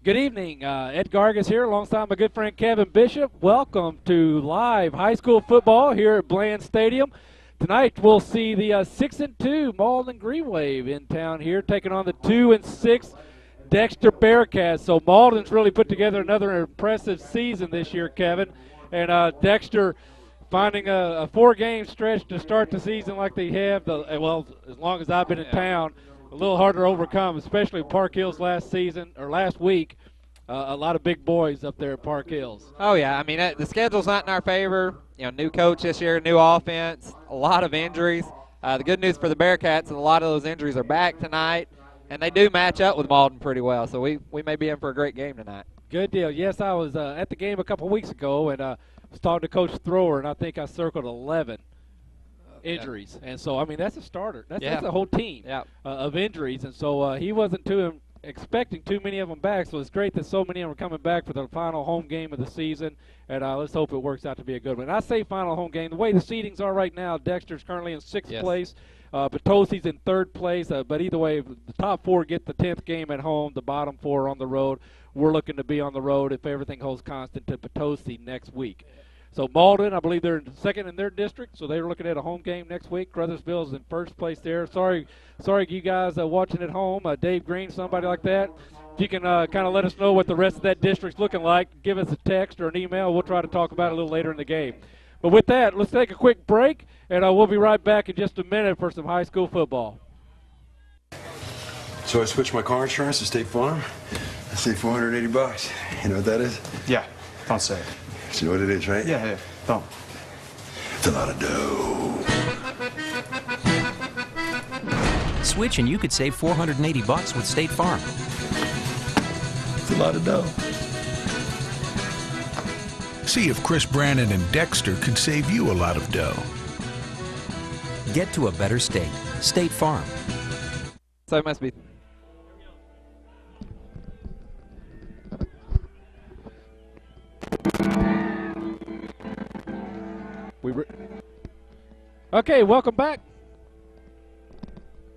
Good evening. Ed Gargas here alongside my good friend Kevin Bishop. Welcome to live high school football here at Bland Stadium. Tonight we'll see the 6-2 Malden Green Wave in town here taking on the 2-6 Dexter Bearcats. So Malden's really put together another impressive season this year, Kevin. And Dexter finding a 4-game stretch to start the season like they have, well, as long as I've been in town. A little harder to overcome, especially Park Hills last week. A lot of big boys up there at Park Hills. Oh, yeah. I mean, the schedule's not in our favor. You know, new coach this year, new offense, a lot of injuries. The good news for the Bearcats is a lot of those injuries are back tonight, and they do match up with Malden pretty well. So we may be in for a great game tonight. Good deal. Yes, I was at the game a couple weeks ago and was talking to Coach Thrower, and I think I circled 11. Injuries, and so I mean that's a starter. That's a whole team of injuries, and so he wasn't expecting too many of them back. So it's great that so many of them are coming back for the final home game of the season, and let's hope it works out to be a good one. And I say final home game. The way the seedings are right now, Dexter's currently in 6th place, Potosí's in 3rd place. But either way, the top 4 get the 10th game at home. The bottom 4 are on the road. We're looking to be on the road if everything holds constant to Potosí next week. So Malden, I believe they're second in their district, so they're looking at a home game next week. Crothersville is in 1st place there. Sorry you guys watching at home, Dave Green, somebody like that. If you can kind of let us know what the rest of that district's looking like, give us a text or an email. We'll try to talk about it a little later in the game. But with that, let's take a quick break, and we'll be right back in just a minute for some high school football. So I switched my car insurance to State Farm. I saved $480. You know what that is? Yeah, don't say it. You know what it is, right? Yeah, don't. It's a lot of dough. Switch and you could save $480 with State Farm. It's a lot of dough. See if Chris Brannon and Dexter could save you a lot of dough. Get to a better state. State Farm. So it must be. Okay, welcome back.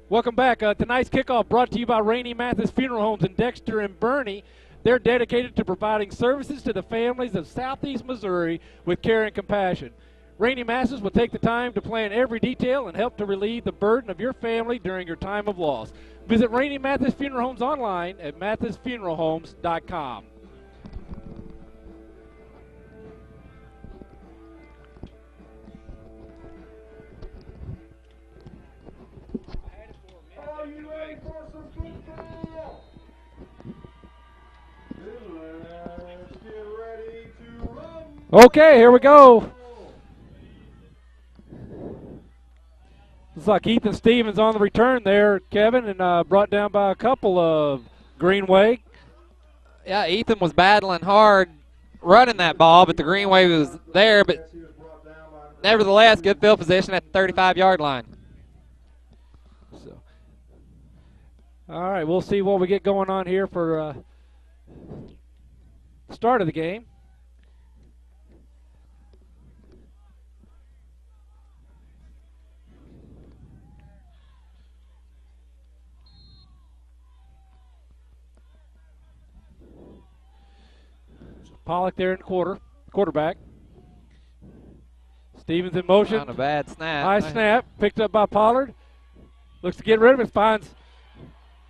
Welcome back. Tonight's kickoff brought to you by Rainey Mathis Funeral Homes in Dexter and Bernie. They're dedicated to providing services to the families of Southeast Missouri with care and compassion. Rainey Mathis will take the time to plan every detail and help to relieve the burden of your family during your time of loss. Visit Rainey Mathis Funeral Homes online at mathisfuneralhomes.com. Okay, here we go. Looks like Ethan Stevens on the return there, Kevin, and brought down by a couple of Greenway. Yeah, Ethan was battling hard running that ball, but the Green Wave was there. But nevertheless, good field position at the 35-yard line. So, all right, we'll see what we get going on here for start of the game. Pollock there in quarterback. Stevens in motion. On a bad snap. High snap, picked up by Pollard. Looks to get rid of it, finds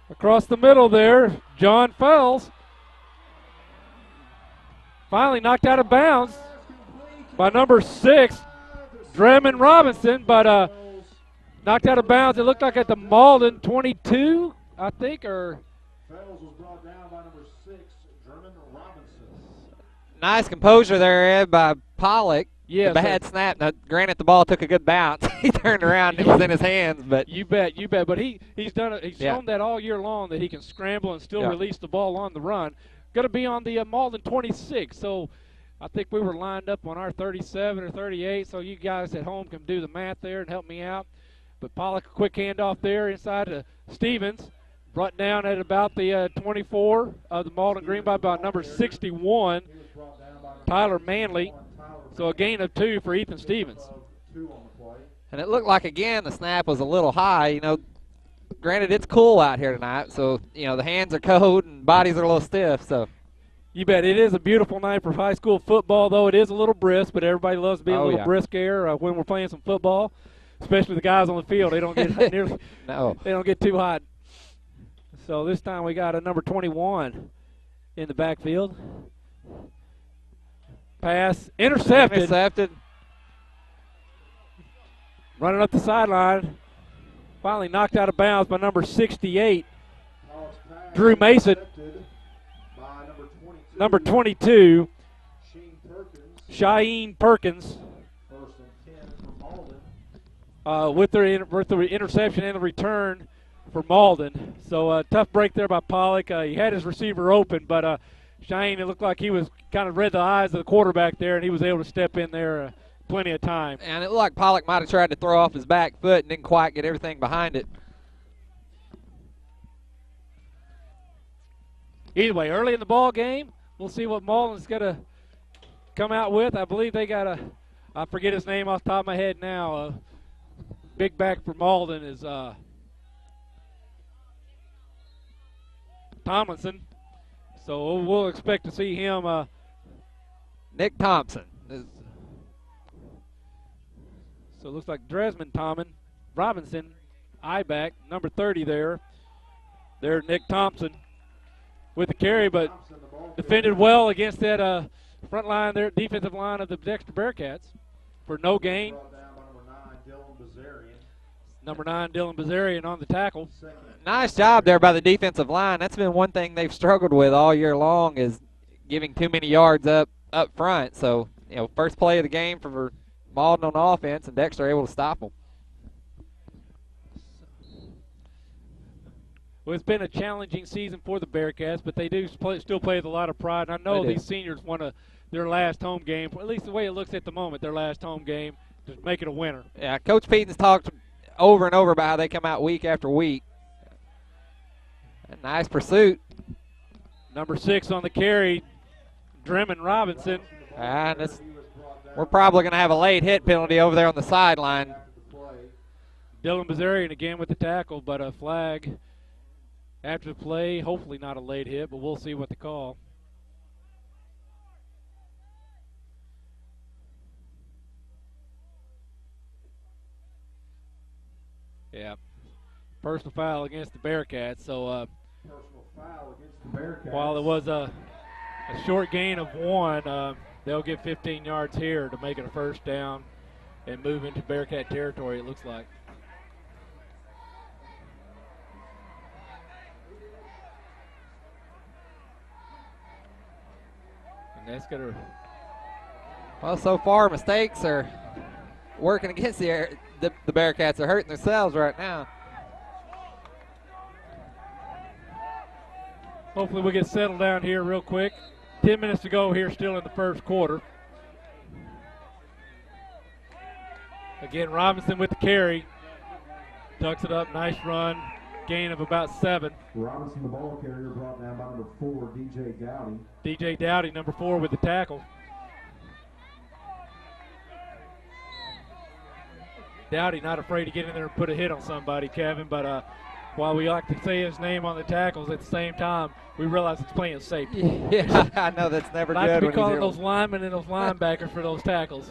across the middle there, John Fells. Finally knocked out of bounds by number 6, Dremon Robinson, but knocked out of bounds. It looked like at the Malden 22, I think, or. Fells was brought down by number 6, Dremon Robinson. Nice composure there, Ed, by Pollock. Yeah, the bad snap. Now, granted, the ball took a good bounce. He turned around and it was in his hands. But you bet. But he's done it. He's shown that all year long that he can scramble and still release the ball on the run. Going to be on the Malden 26. So I think we were lined up on our 37 or 38. So you guys at home can do the math there and help me out. But Pollock, a quick handoff there inside to Stevens. Brought down at about the 24 of the Malden Green by about number 61, Tyler Manley. So a gain of 2 for Ethan Stevens. And it looked like, again, the snap was a little high. You know, granted, it's cool out here tonight, so, you know, the hands are cold and bodies are a little stiff, so. You bet. It is a beautiful night for high school football, though it is a little brisk, but everybody loves to be a little brisk air when we're playing some football, especially the guys on the field. They don't get nearly, no. They don't get too hot. So this time we got a number 21 in the backfield. Pass intercepted. Running up the sideline. Finally knocked out of bounds by number 68, Drew Mason. Number 22, Cheyenne Perkins. With the interception and the return for Malden. So tough break there by Pollock. He had his receiver open, but Cheyenne, it looked like he was kind of read the eyes of the quarterback there, and he was able to step in there plenty of time. And it looked like Pollock might have tried to throw off his back foot and didn't quite get everything behind it. Either way, early in the ball game, we'll see what Malden's going to come out with. I believe they got I forget his name off the top of my head now. Big back for Malden is Tomlinson. So we'll expect to see him. Nick Thompson. So it looks like Dresman Robinson, I-back, number 30 there. There, Nick Thompson with the carry, but defended well against that front line there, defensive line of the Dexter Bearcats for no gain. Number 9, Dylan Bazarian on the tackle. Nice job there by the defensive line. That's been one thing they've struggled with all year long, is giving too many yards up front. So, you know, first play of the game for Malden on offense, and Dexter able to stop them. Well, it's been a challenging season for the Bearcats, but they do still play with a lot of pride. And I know these seniors want their last home game, at least the way it looks at the moment, their last home game, to make it a winner. Yeah, Coach Peetens talked over and over about how they come out week after week. A nice pursuit. Number 6 on the carry, Drummond Robinson. And we're probably going to have a late hit penalty over there on the sideline. Dylan Bazarian again with the tackle, but a flag after the play. Hopefully not a late hit, but we'll see what they call. Yeah, personal foul against the Bearcats. So while it was a short gain of 1, they'll get 15 yards here to make it a first down and move into Bearcat territory, it looks like. And that's going to... Well, so far mistakes are working against the Bearcats. Are hurting themselves right now. Hopefully we'll get settled down here real quick. 10 minutes to go here still in the first quarter. Again, Robinson with the carry. Ducks it up, nice run. Gain of about 7. Robinson, the ball carrier, brought down by number 4, DJ Dowdy. DJ Dowdy, number 4, with the tackle. Dowdy not afraid to get in there and put a hit on somebody, Kevin, but while we like to say his name on the tackles, at the same time, we realize it's playing safety. Yeah, I know that's never like good. to be calling those linemen and those linebackers for those tackles.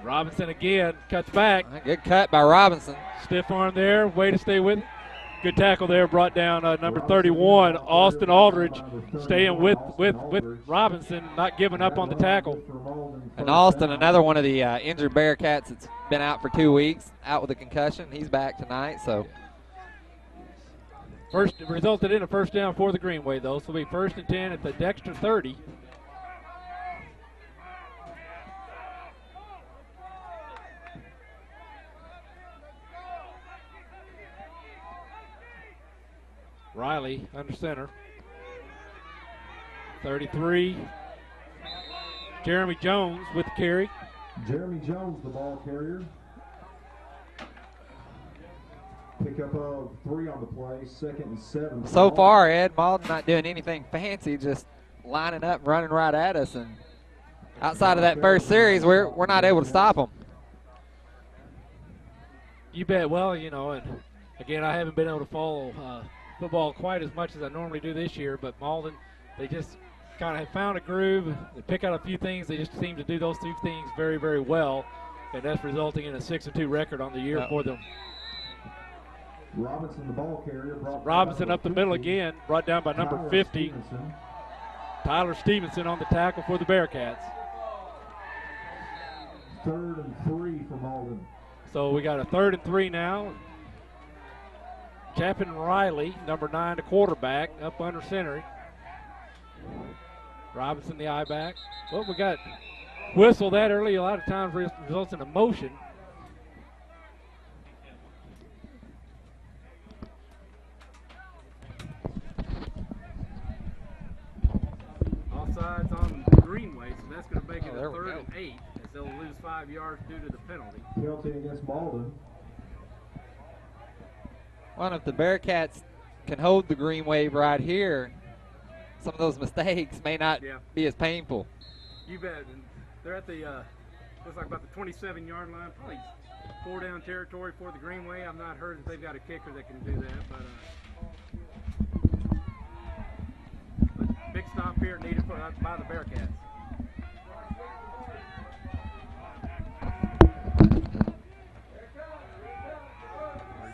Robinson again, cuts back. Good cut by Robinson. Stiff arm there, way to stay with it. Good tackle there, brought down number 31, Austin Aldridge, staying with Robinson, not giving up on the tackle. And Austin, another one of the injured Bearcats that's been out for 2 weeks, out with a concussion. He's back tonight, so. First, it resulted in a first down for the Greenway, though, so it'll be 1st and 10 at the Dexter 30. Riley under center. 33. Jeremy Jones with the carry. Jeremy Jones, the ball carrier. Pickup of 3 on the play, 2nd and 7. So far, Ed, Malden not doing anything fancy, just lining up, running right at us. And outside of that first series, we're not able to stop them. You bet. Well, you know, and again, I haven't been able to follow football quite as much as I normally do this year, but Malden, they just kind of have found a groove. They pick out a few things. They just seem to do those two things very, very well, and that's resulting in a 6-2 record on the year for them. Robinson, the ball carrier. Robinson up the middle again, brought down by number 50. Tyler Stevenson on the tackle for the Bearcats. 3rd and 3 for Malden. So we got a 3rd and 3 now. Chapin Riley, number 9, the quarterback, up under center. Robinson, the I-back. Well, we got whistle that early. A lot of times results in a motion. Offsides on the Greenway, so that's going to make it a 3rd and 8 as they'll lose 5 yards due to the penalty. Penalty against Malden. Well, if the Bearcats can hold the green wave right here, some of those mistakes may not be as painful. You bet. And they're at the, looks like about the 27-yard line, probably 4-down territory for the Greenway. I've not heard that they've got a kicker that can do that, but big stop here needed by the Bearcats.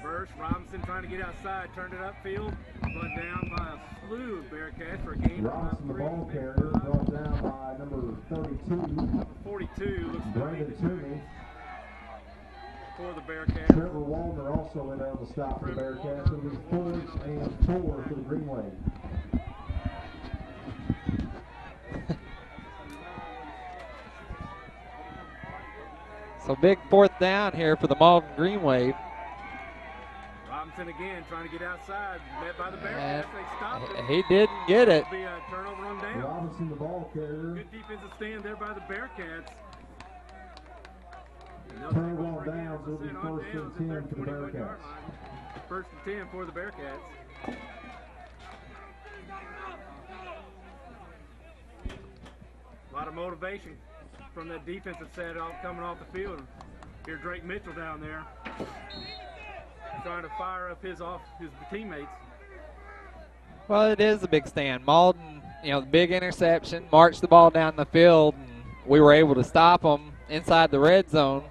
Reverse, Robinson trying to get outside, turned it upfield, brought down by a slew of Bearcats for a gain of Robinson, the ball carrier, brought down by number 32. 42 looks Brandon Toomey. For the Bearcats. Trevor Waldner also in on the stop for the Bearcats. It was 4th and 4 for the Greenway. So big 4th down here for the Malden Green Wave. Robinson again trying to get outside, met by the Bearcats. They stopped him. He didn't get it. It'll be a turnover on down. Robinson, the ball carrier. Good defensive stand there by the Bearcats. Turn one down, so it'll be 1st and 10 for the Bearcats. 1st and 10 for the Bearcats. A lot of motivation from that defensive set coming off the field. Here Drake Mitchell down there trying to fire up his teammates. Well, it is a big stand. Malden, you know, big interception, marched the ball down the field, and we were able to stop them inside the red zone,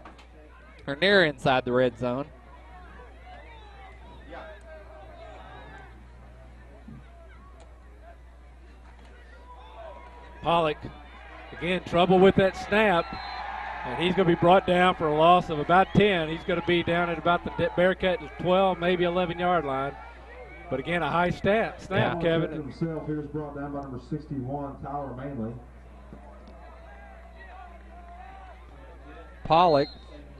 or near inside the red zone. Pollock, again, trouble with that snap, and he's going to be brought down for a loss of about 10. He's going to be down at about the Bearcat 12, maybe 11-yard line. But again, a high snap, Kevin. Himself here is brought down by number 61, Tyler Manley. Pollock,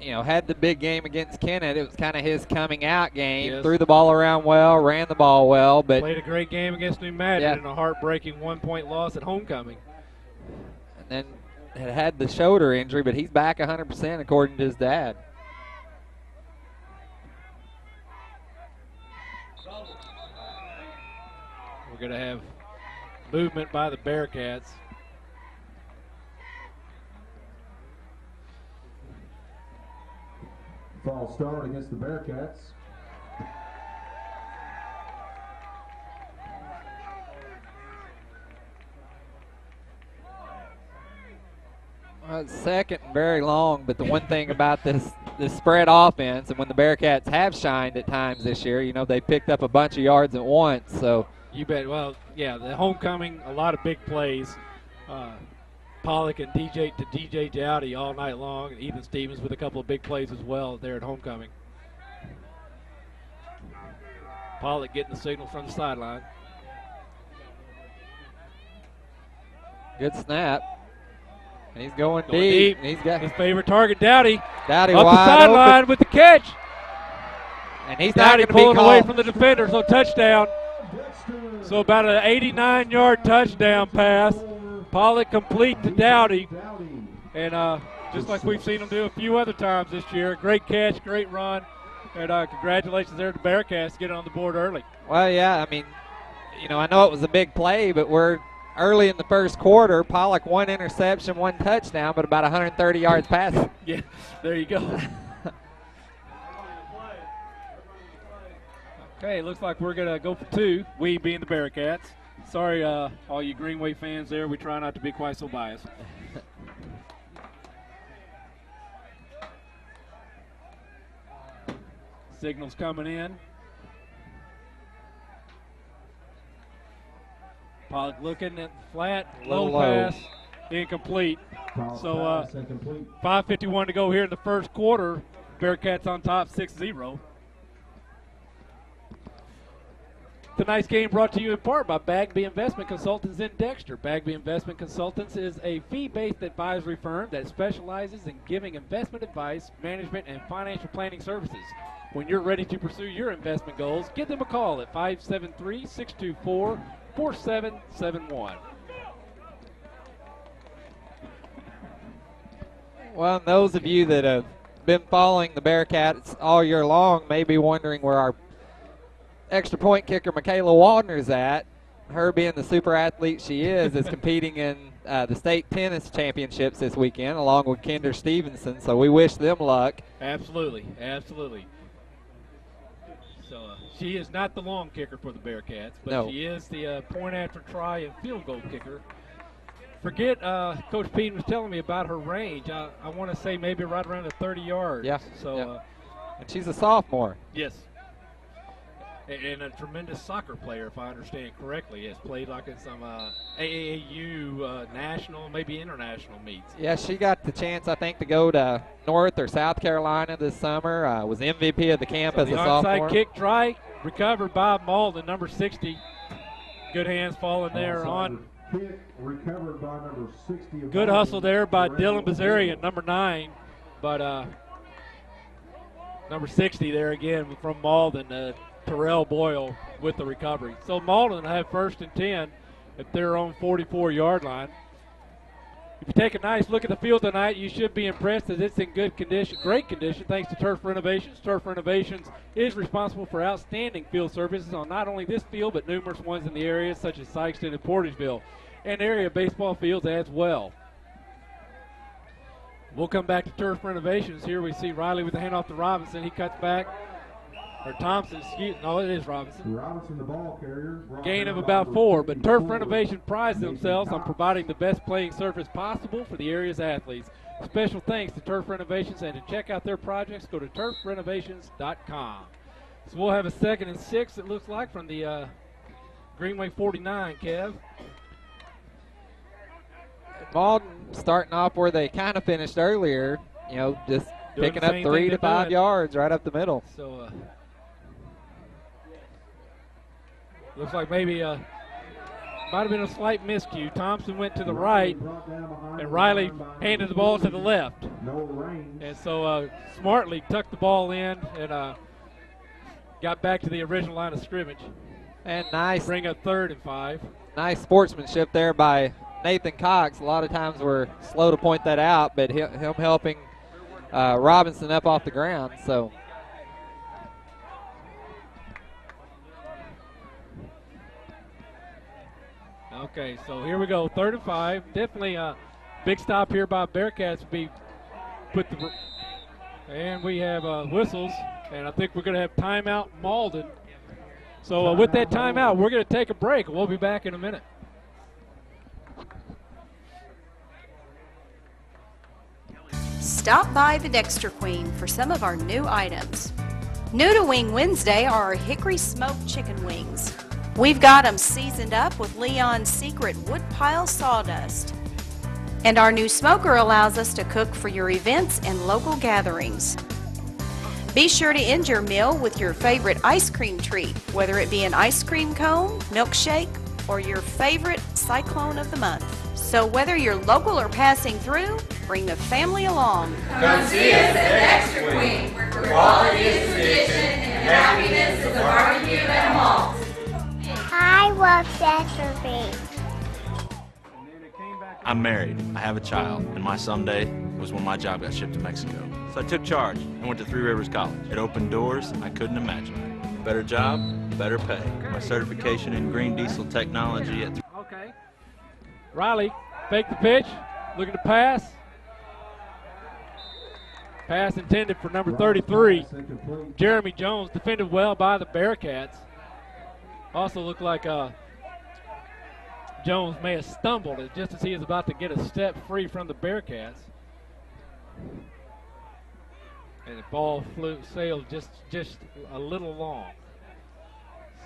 you know, had the big game against Kennett. It was kind of his coming out game. Yes. Threw the ball around well, ran the ball well, but played a great game against New Madrid in a heartbreaking 1-point loss at homecoming. And then had the shoulder injury, but he's back 100% according to his dad. We're going to have movement by the Bearcats. False start against the Bearcats. It's second and very long, but the one thing about this spread offense, and when the Bearcats have shined at times this year, you know, they picked up a bunch of yards at once. So you bet. Well, yeah, the homecoming, a lot of big plays. Pollock and DJ Dowdy all night long, and Ethan Stevens with a couple of big plays as well there at homecoming. Pollock getting the signal from the sideline. Good snap. And he's going deep. And he's got his favorite target, Dowdy. Dowdy up wide the sideline with the catch. And he's Dowdy not going to pulling away from the defender, so touchdown. So about an 89-yard touchdown pass. Pollock complete to Dowdy. And just like we've seen him do a few other times this year, great catch, great run. And congratulations there to the Bearcats getting on the board early. Well, yeah, I mean, you know, I know it was a big play, but we're early in the first quarter. Pollock 1 interception, 1 touchdown, but about 130 yards passing. Yeah, there you go. Okay, looks like we're going to go for 2, we being the Bearcats. Sorry, all you Greenway fans there. We try not to be quite so biased. Signals coming in. Pollock looking at the flat, low pass, incomplete. So 5:51 to go here in the first quarter. Bearcats on top 6-0. Tonight's game brought to you in part by Bagby Investment Consultants in Dexter. Bagby Investment Consultants is a fee-based advisory firm that specializes in giving investment advice, management, and financial planning services. When you're ready to pursue your investment goals, give them a call at 573-624-4771. Well, those of you that have been following the Bearcats all year long may be wondering where our extra point kicker Michaela Waldner's at. Her being the super athlete she is competing in the state tennis championships this weekend along with Kinder Stevenson, so we wish them luck. Absolutely, absolutely. So she is not the long kicker for the Bearcats, but no. She is the point after try and field goal kicker. Forget, Coach Peden was telling me about her range. I want to say maybe right around the 30 yards. Yeah. So, yeah. And she's a sophomore. Yes. And a tremendous soccer player, if I understand correctly. Has played like in some AAU national, maybe international meets. Yeah, she got the chance, I think, to go to North or South Carolina this summer. Was MVP of the camp as a sophomore. Onside kick try, recovered by Malden, number 60. Good hands falling there on. Kick recovered by number 60. Good hustle there by Dylan Bazarian, number 9. But number 60 there again from Malden. Terrell Boyle with the recovery. So Malden will have 1st and 10 at their own 44-yard line. If you take a nice look at the field tonight, you should be impressed as it's in good condition, great condition, thanks to Turf Renovations. Turf Renovations is responsible for outstanding field services on not only this field, but numerous ones in the area, such as Sykeston and Portageville, and area baseball fields as well. We'll come back to Turf Renovations. Here we see Riley with the handoff to Robinson. He cuts back. Or Thompson, no, it is Robinson. Robinson, the ball carrier. Gain of about 4, but Turf Renovation prides themselves on providing the best playing surface possible for the area's athletes. Special thanks to Turf Renovations, and to check out their projects, go to turfrenovations.com. So we'll have a 2nd and 6, it looks like, from the Greenway 49, Kev. Malden starting off where they kind of finished earlier, just picking up 3 to 5 yards right up the middle. So, looks like maybe might have been a slight miscue. Thompson went to the right, and Riley handed the ball to the left. And so smartly tucked the ball in and got back to the original line of scrimmage. And nice. Bring up 3rd and 5. Nice sportsmanship there by Nathan Cox. A lot of times we're slow to point that out, but him helping Robinson up off the ground. So. Okay, so here we go, 3rd and 5. Definitely a big stop here by Bearcats. And we have whistles, and I think we're going to have timeout Malden. So with that timeout, we're going to take a break. We'll be back in a minute. Stop by the Dexter Queen for some of our new items. New to Wing Wednesday are our hickory smoked chicken wings. We've got them seasoned up with Leon's secret woodpile sawdust. And our new smoker allows us to cook for your events and local gatherings. Be sure to end your meal with your favorite ice cream treat, whether it be an ice cream cone, milkshake, or your favorite cyclone of the month. So whether you're local or passing through, bring the family along. Come see us at Dexter Queen, where quality is tradition and happiness is a barbecue and a malt. I love Dexter Queen. I'm married, I have a child, and my someday was when my job got shipped to Mexico. So I took charge and went to Three Rivers College. It opened doors I couldn't imagine. Better job, better pay. My certification in green diesel technology at Okay. Riley, fake the pitch, looking to pass. Pass intended for number 33. Jeremy Jones defended well by the Bearcats. Also looked like Jones may have stumbled just as he is about to get a step free from the Bearcats. And the ball sailed just a little long.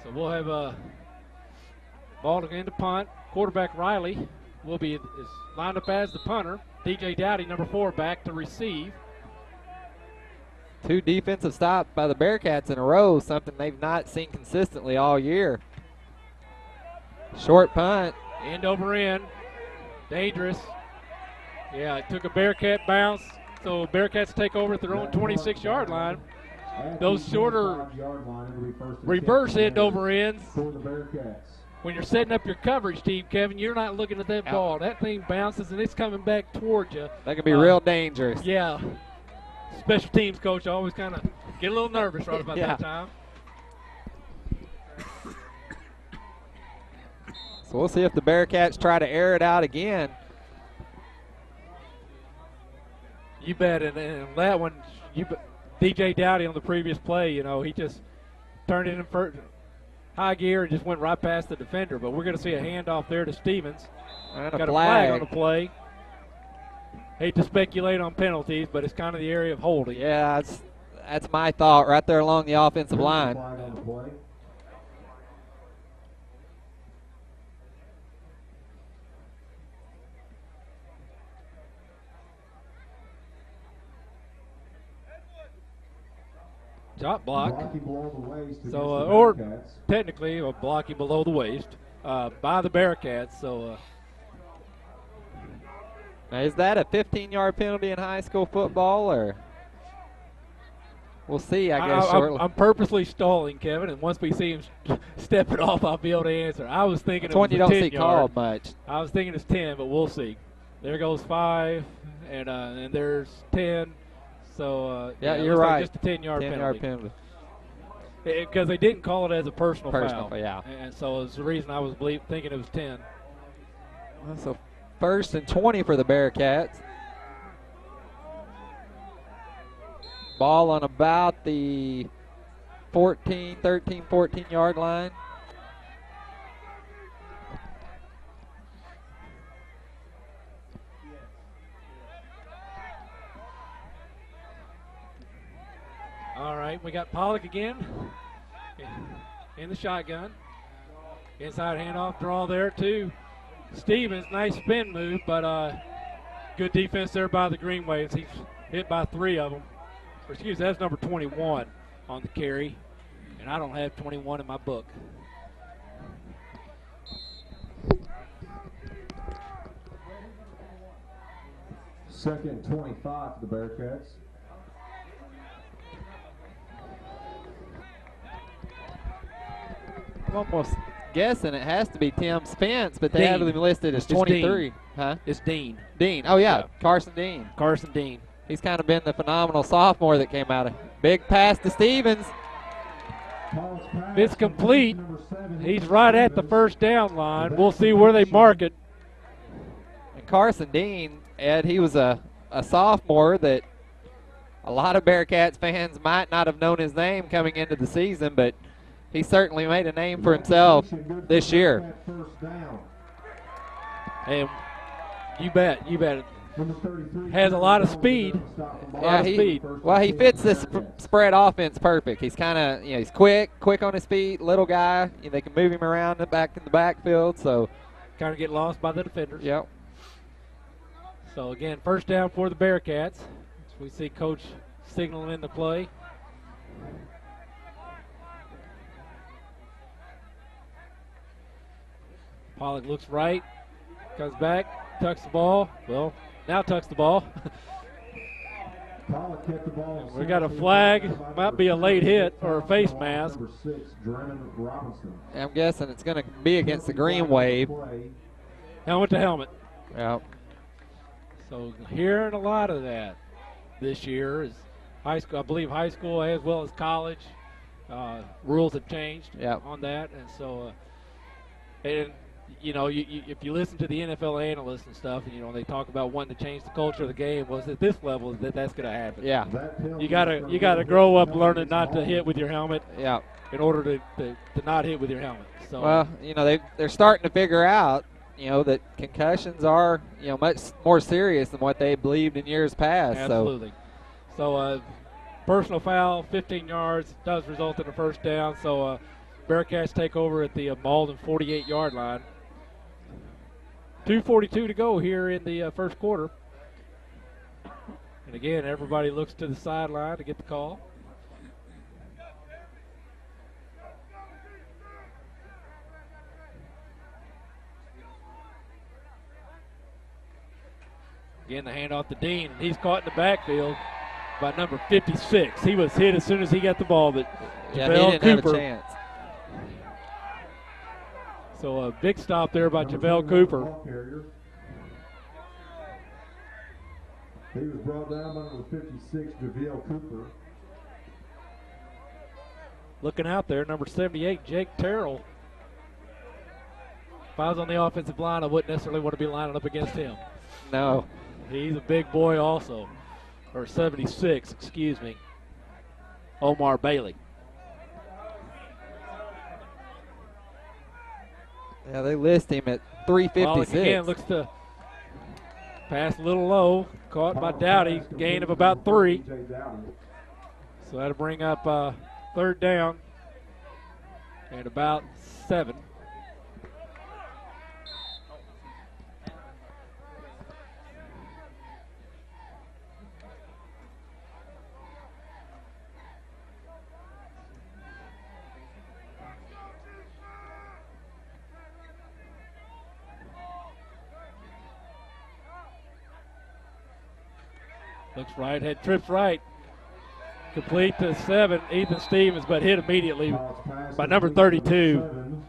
So we'll have a ball again to punt. Quarterback Riley will be lined up as the punter. DJ Dowdy, number 4, back to receive. 2 defensive stops by the Bearcats in a row, something they've not seen consistently all year. Short punt. End over end. Dangerous. Yeah, it took a Bearcat bounce, so Bearcats take over at their own 26-yard line. Those shorter reverse end over ends, when you're setting up your coverage team, Kevin, you're not looking at that ball. That thing bounces, and it's coming back towards you. That can be real dangerous. Yeah. Special teams coach always kind of get a little nervous right about that time. So we'll see if the Bearcats try to air it out again. You bet. And that one, DJ Dowdy on the previous play, he just turned it in first high gear and just went right past the defender. But we're going to see a handoff there to Stevens. And got a flag on the play. Hate to speculate on penalties, but it's kind of the area of holding. Yeah, that's my thought right there along the offensive line. Top block. So, or technically, a blocking below the waist by the Bearcats. So. Now, is that a 15-yard penalty in high school football, or we'll see, I guess, shortly. I'm purposely stalling, Kevin, and once we see him step it off, I'll be able to answer. I was thinking That's it was one you a don't 10 see yard. called much. I was thinking it's 10, but we'll see. There goes 5, and there's 10. So, yeah, you're right. Like just a 10-yard penalty. Because they didn't call it as a personal foul. Yeah. And so it's the reason I was thinking it was 10. So 1st and 20 for the Bearcats. Ball on about the 13, 14-yard line. All right, we got Pollock again in the shotgun. Inside handoff draw there to Stevens. Nice spin move, but good defense there by the Green Waves. He's hit by 3 of them. Excuse me, that's number 21 on the carry, and I don't have 21 in my book. Second 25 for the Bearcats. I'm almost guessing it has to be Tim Spence, but they have him listed as 23. Dean. Huh? It's Dean. Dean. Oh, yeah. Carson Dean. Carson Dean. He's kind of been the phenomenal sophomore that came out of. Big pass to Stevens. It's complete. He's right at the first down line. We'll see where they mark it. And Carson Dean, Ed, he was a sophomore that a lot of Bearcats fans might not have known his name coming into the season, but he certainly made a name for himself this year. And you bet. Has a lot of speed. Well, he fits this spread offense perfect. He's kind of, he's quick on his feet, little guy. They can move him around back in the backfield, so kind of get lost by the defenders. Yep. So again, first down for the Bearcats. We see Coach signaling in the play. Pollock looks right, comes back, tucks the ball. Well, now tucks the ball. We got a flag. Might be a late hit or a face mask. I'm guessing it's going to be against the Green Wave. Helmet to helmet. Yep. So hearing a lot of that this year is high school. I believe high school as well as college rules have changed on that, and so and you know, if you listen to the NFL analysts and stuff, and, you know, they talk about wanting to change the culture of the game, well, at this level that's going to happen. Yeah. You gotta grow up learning not to hit with your helmet. Yeah. In order to not hit with your helmet. So, well, you know, they're starting to figure out, you know, that concussions are, you know, much more serious than what they believed in years past. Absolutely. So personal foul, 15 yards, does result in a first down. So Bearcats take over at the Malden 48-yard line. 2:42 to go here in the first quarter. And again, everybody looks to the sideline to get the call. Again, the handoff to Dean. He's caught in the backfield by number 56. He was hit as soon as he got the ball, but yeah, JaVale he didn't Cooper. have a chance. So a big stop there by JaVale Cooper. He was brought down by number 56, JaVale Cooper. Looking out there, number 78, Jake Terrell. If I was on the offensive line, I wouldn't necessarily want to be lining up against him. No. He's a big boy also. Or 76, excuse me. Omar Bailey. Yeah, they list him at 356. Again, looks to pass a little low. Caught by Dowdy. Gain of about 3. So that'll bring up third down and about 7. Looks right, head trips right. Complete to 7, Ethan Stevens, but hit immediately by number 32,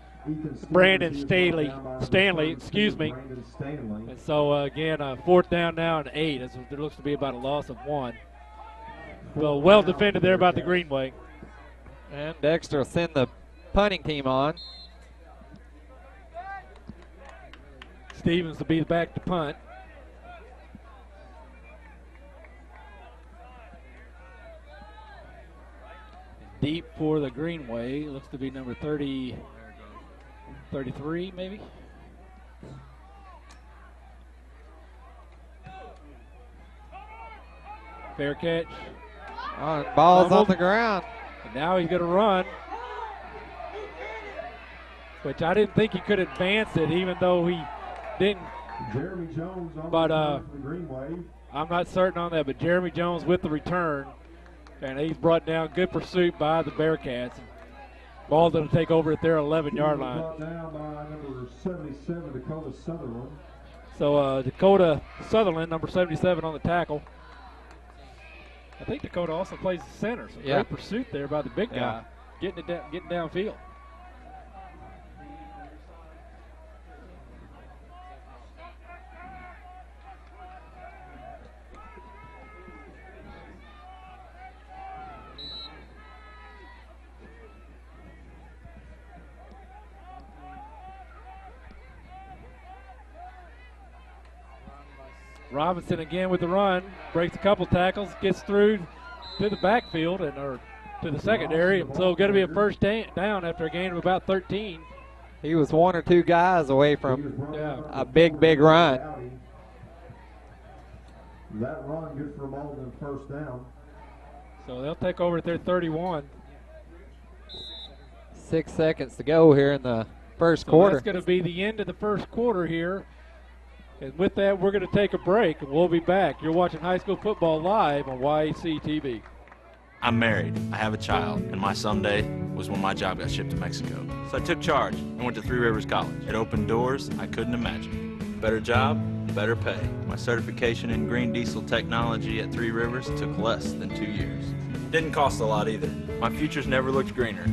Brandon Stanley, excuse me. And so, again, fourth down now and 8. As there looks to be about a loss of 1. Well defended there by the Greenway. And Dexter will send the punting team on. Stevens will be back to punt. Deep for the Greenway. Looks to be number 33 maybe. Fair catch. Ball's on the ground. And now he's going to run. Which I didn't think he could advance it, even though he didn't. Jeremy Jones on but the Greenway. I'm not certain on that, but Jeremy Jones with the return. And he's brought down good pursuit by the Bearcats. Malden to take over at their 11-yard line. Brought down by number 77, Dakota Sutherland. So Dakota Sutherland, number 77 on the tackle. I think Dakota also plays the center. So great pursuit there by the big guy, getting downfield. Robinson again with the run, breaks a couple tackles, gets through to the backfield or to the secondary. So going to be a first down after a gain of about 13. He was 1 or 2 guys away from a big run. That run good for Malden, first down. So they'll take over at their 31. 6 seconds to go here in the first quarter. That's going to be the end of the first quarter here. And with that, we're going to take a break, and we'll be back. You're watching high school football live on YAC TV. I'm married, I have a child, and my someday was when my job got shipped to Mexico. So I took charge and went to Three Rivers College. It opened doors I couldn't imagine. Better job, better pay. My certification in green diesel technology at Three Rivers took less than 2 years. Didn't cost a lot either. My future's never looked greener.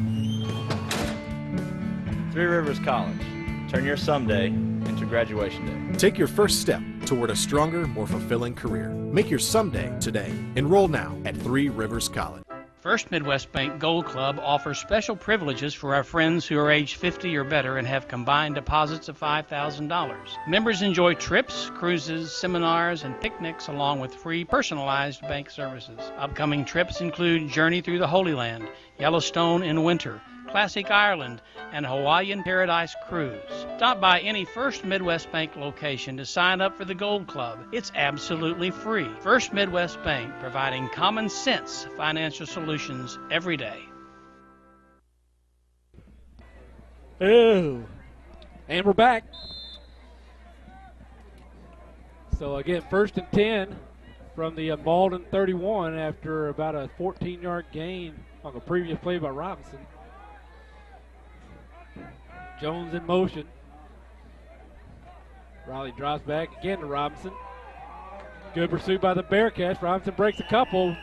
Three Rivers College. Turn your someday into graduation day. Take your first step toward a stronger, more fulfilling career. Make your someday today. Enroll now at Three Rivers College. First Midwest Bank Gold Club offers special privileges for our friends who are age 50 or better and have combined deposits of $5,000. Members enjoy trips, cruises, seminars, and picnics along with free personalized bank services. Upcoming trips include Journey Through the Holy Land, Yellowstone in winter, Classic Ireland, and Hawaiian Paradise Cruise. Stop by any First Midwest Bank location to sign up for the Gold Club. It's absolutely free. First Midwest Bank, providing common sense financial solutions every day. Oh, and we're back. So again, 1st and 10 from the Malden 31 after about a 14-yard gain on the previous play by Robinson. Jones in motion. Riley drops back again to Robinson. Good pursuit by the Bearcats. Robinson breaks a couple.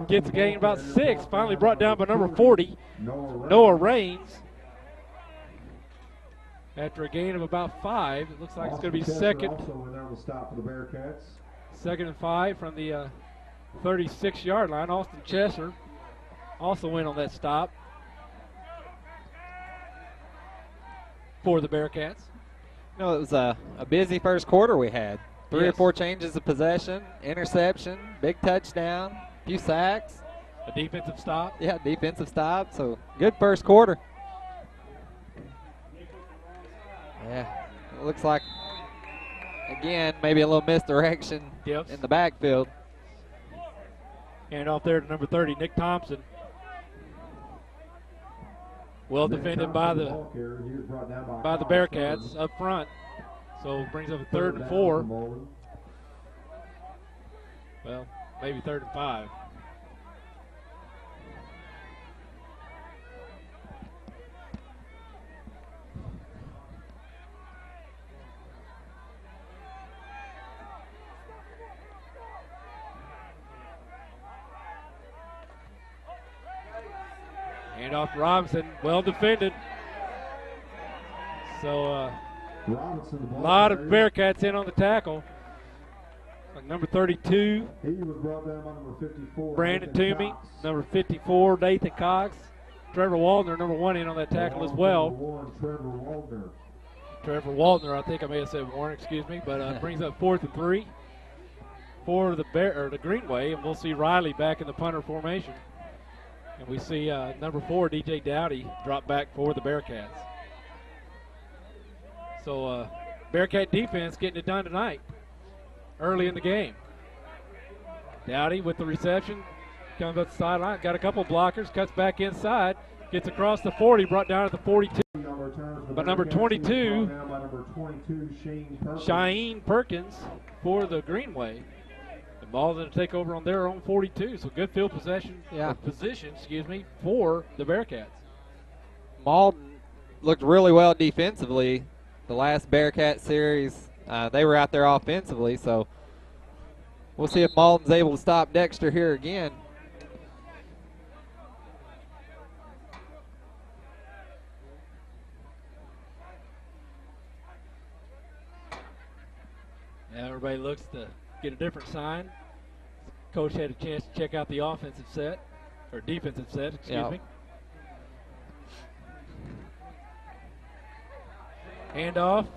Gets a gain about 6. Finally brought down by number 40, Noah Raines. After a gain of about 5, it looks like it's going to be second. Second and 5 from the 36-yard line. Austin Chesser also went on that stop for the Bearcats. You know, it was a busy first quarter we had. 3 or 4 changes of possession, interception, big touchdown, a few sacks. A defensive stop. Yeah, defensive stop. So good first quarter. Yeah, it looks like, again, maybe a little misdirection in the backfield. And off there to number 30, Nick Thompson. Well defended by the Bearcats up front. So brings up a 3rd and 4. Well, maybe 3rd and 5. Hand off Robinson, well defended. So a lot of Bearcats in on the tackle. Like number 32, He was brought down by number 54, Brandon Toomey. Number 54, Nathan Cox. Trevor Waldner, number 1, in on that tackle as well. Trevor Waldner, I think I may have said Warren, excuse me, but brings up 4th and 3 for the Greenway, and we'll see Riley back in the punter formation. And we see number 4, DJ Dowdy, drop back for the Bearcats. So Bearcat defense getting it done tonight, early in the game. Dowdy with the reception, comes up the sideline, got a couple blockers, cuts back inside, gets across the 40, brought down at the 42. But number 22, Shaheen Perkins for the Greenway. And Malden to take over on their own 42. So good field position for the Bearcats. Malden looked really well defensively. The last Bearcat series, they were out there offensively. So we'll see if Malden's able to stop Dexter here again. Now everybody looks to get a different sign. Coach had a chance to check out the offensive set, or defensive set, excuse me. Handoff.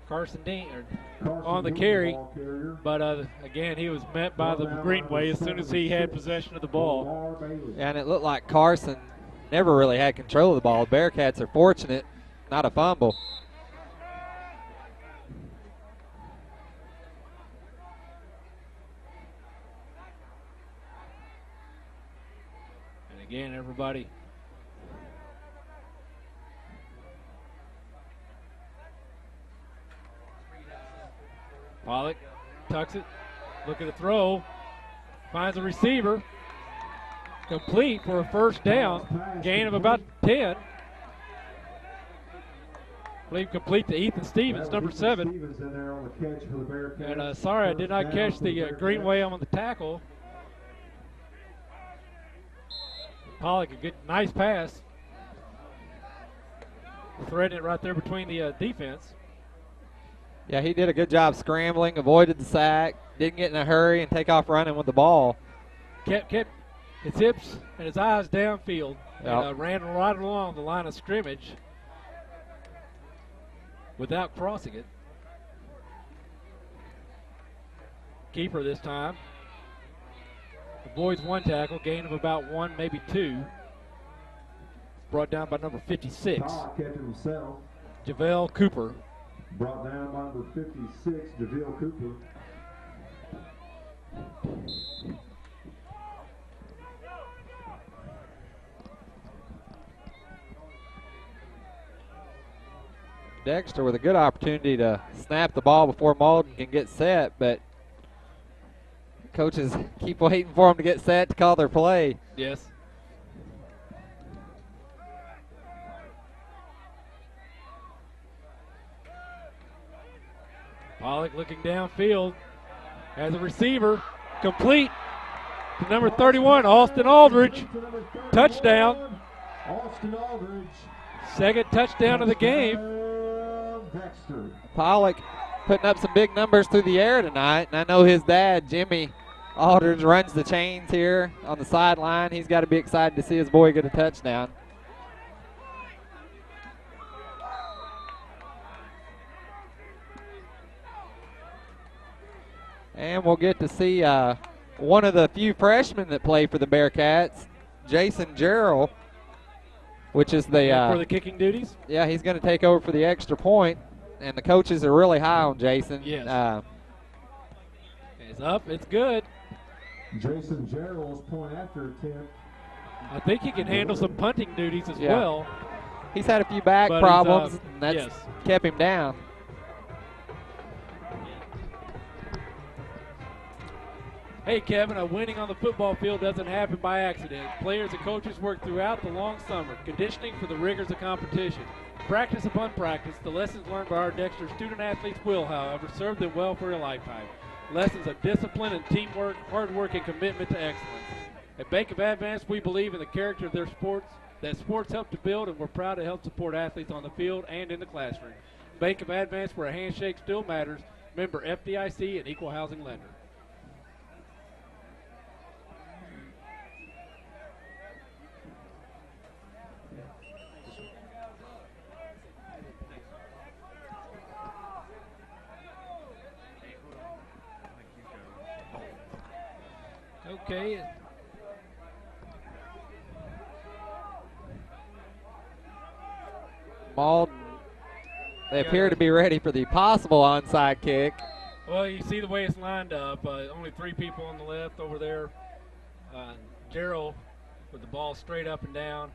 Carson Dean on the carry, but again, he was met by the Greenway as soon as he had possession of the ball. And it looked like Carson never really had control of the ball. Bearcats are fortunate, not a fumble. And again, everybody Pollock tucks it, look at the throw, finds a receiver, complete for a first down, gain of about 10. I believe complete to Ethan Stevens, number 7. And sorry, I did not catch the Greenway on the tackle. Pollock, a good, nice pass. Threading it right there between the defense. Yeah, he did a good job scrambling, avoided the sack, didn't get in a hurry and take off running with the ball. Kept his hips and his eyes downfield. Yep. And ran right along the line of scrimmage without crossing it. Keeper this time. Avoids one tackle, gain of about one, maybe two. Brought down by number 56. Catching himself. JaVale Cooper. Brought down by number 56, JaVale Cooper. Dexter with a good opportunity to snap the ball before Malden can get set, but coaches keep waiting for him to get set to call their play. Yes. Pollock looking downfield as a receiver, complete to number 31, Austin Aldridge. Touchdown. Austin Aldridge. Second touchdown of the game. Dexter. Pollock putting up some big numbers through the air tonight, and I know his dad, Jimmy Aldridge, runs the chains here on the sideline. He's got to be excited to see his boy get a touchdown. And we'll get to see one of the few freshmen that play for the Bearcats, Jason Jarrell, which is the for the kicking duties. Yeah, he's going to take over for the extra point, and the coaches are really high on Jason. Yes. It's up. It's good. Jason Jarrell's point after attempt. I think he can handle some punting duties as well. He's had a few back problems, and that's kept him down. Hey, Kevin, a winning on the football field doesn't happen by accident. Players and coaches work throughout the long summer, conditioning for the rigors of competition. Practice upon practice, the lessons learned by our Dexter student-athletes will, however, serve them well for a lifetime. Lessons of discipline and teamwork, hard work, and commitment to excellence. At Bank of Advance, we believe in the character of their sports, that sports help to build, and we're proud to help support athletes on the field and in the classroom. Bank of Advance, where a handshake still matters. Member FDIC and equal housing lender. Okay. Malden, they appear to be ready for the possible onside kick. Well, you see the way it's lined up. Only three people on the left over there. Gerald with the ball straight up and down.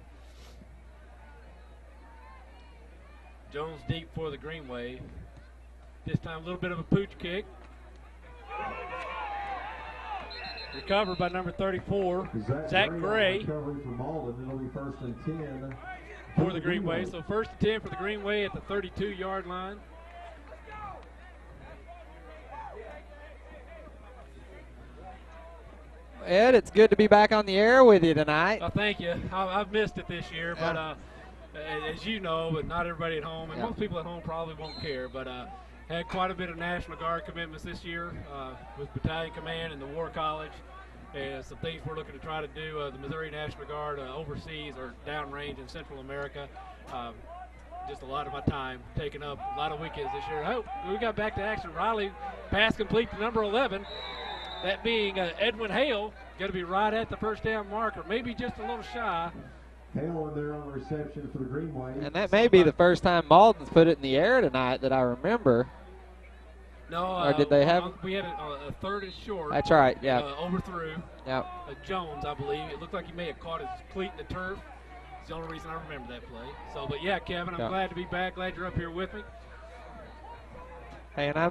Jones deep for the Greenway. This time a little bit of a pooch kick. Recovered by number 34, Zach Gray. Recovery for Malden. It'll be 1st and 10 for the Greenway. So 1st and 10 for the Greenway at the 32-yard line. Ed, it's good to be back on the air with you tonight. Oh, thank you. I've missed it this year, but as you know, but not everybody at home, and most people at home probably won't care, but had quite a bit of National Guard commitments this year with Battalion Command and the War College. And some things we're looking to try to do. The Missouri National Guard overseas or downrange in Central America. Just a lot of my time taken up, a lot of weekends this year. Oh, we got back to action. Riley, pass complete to number 11. That being Edwin Hale, going to be right at the first down marker, maybe just a little shy. Hale in there on the reception for the Greenway. And that may be the first time Malden's put it in the air tonight that I remember. No, or did they have? We had a 3rd and short. That's right, yeah. Overthrew. Yeah. Jones, I believe. It looked like he may have caught his cleat in the turf. It's the only reason I remember that play. So, but yeah, Kevin, I'm glad to be back. Glad you're up here with me. Hey, and I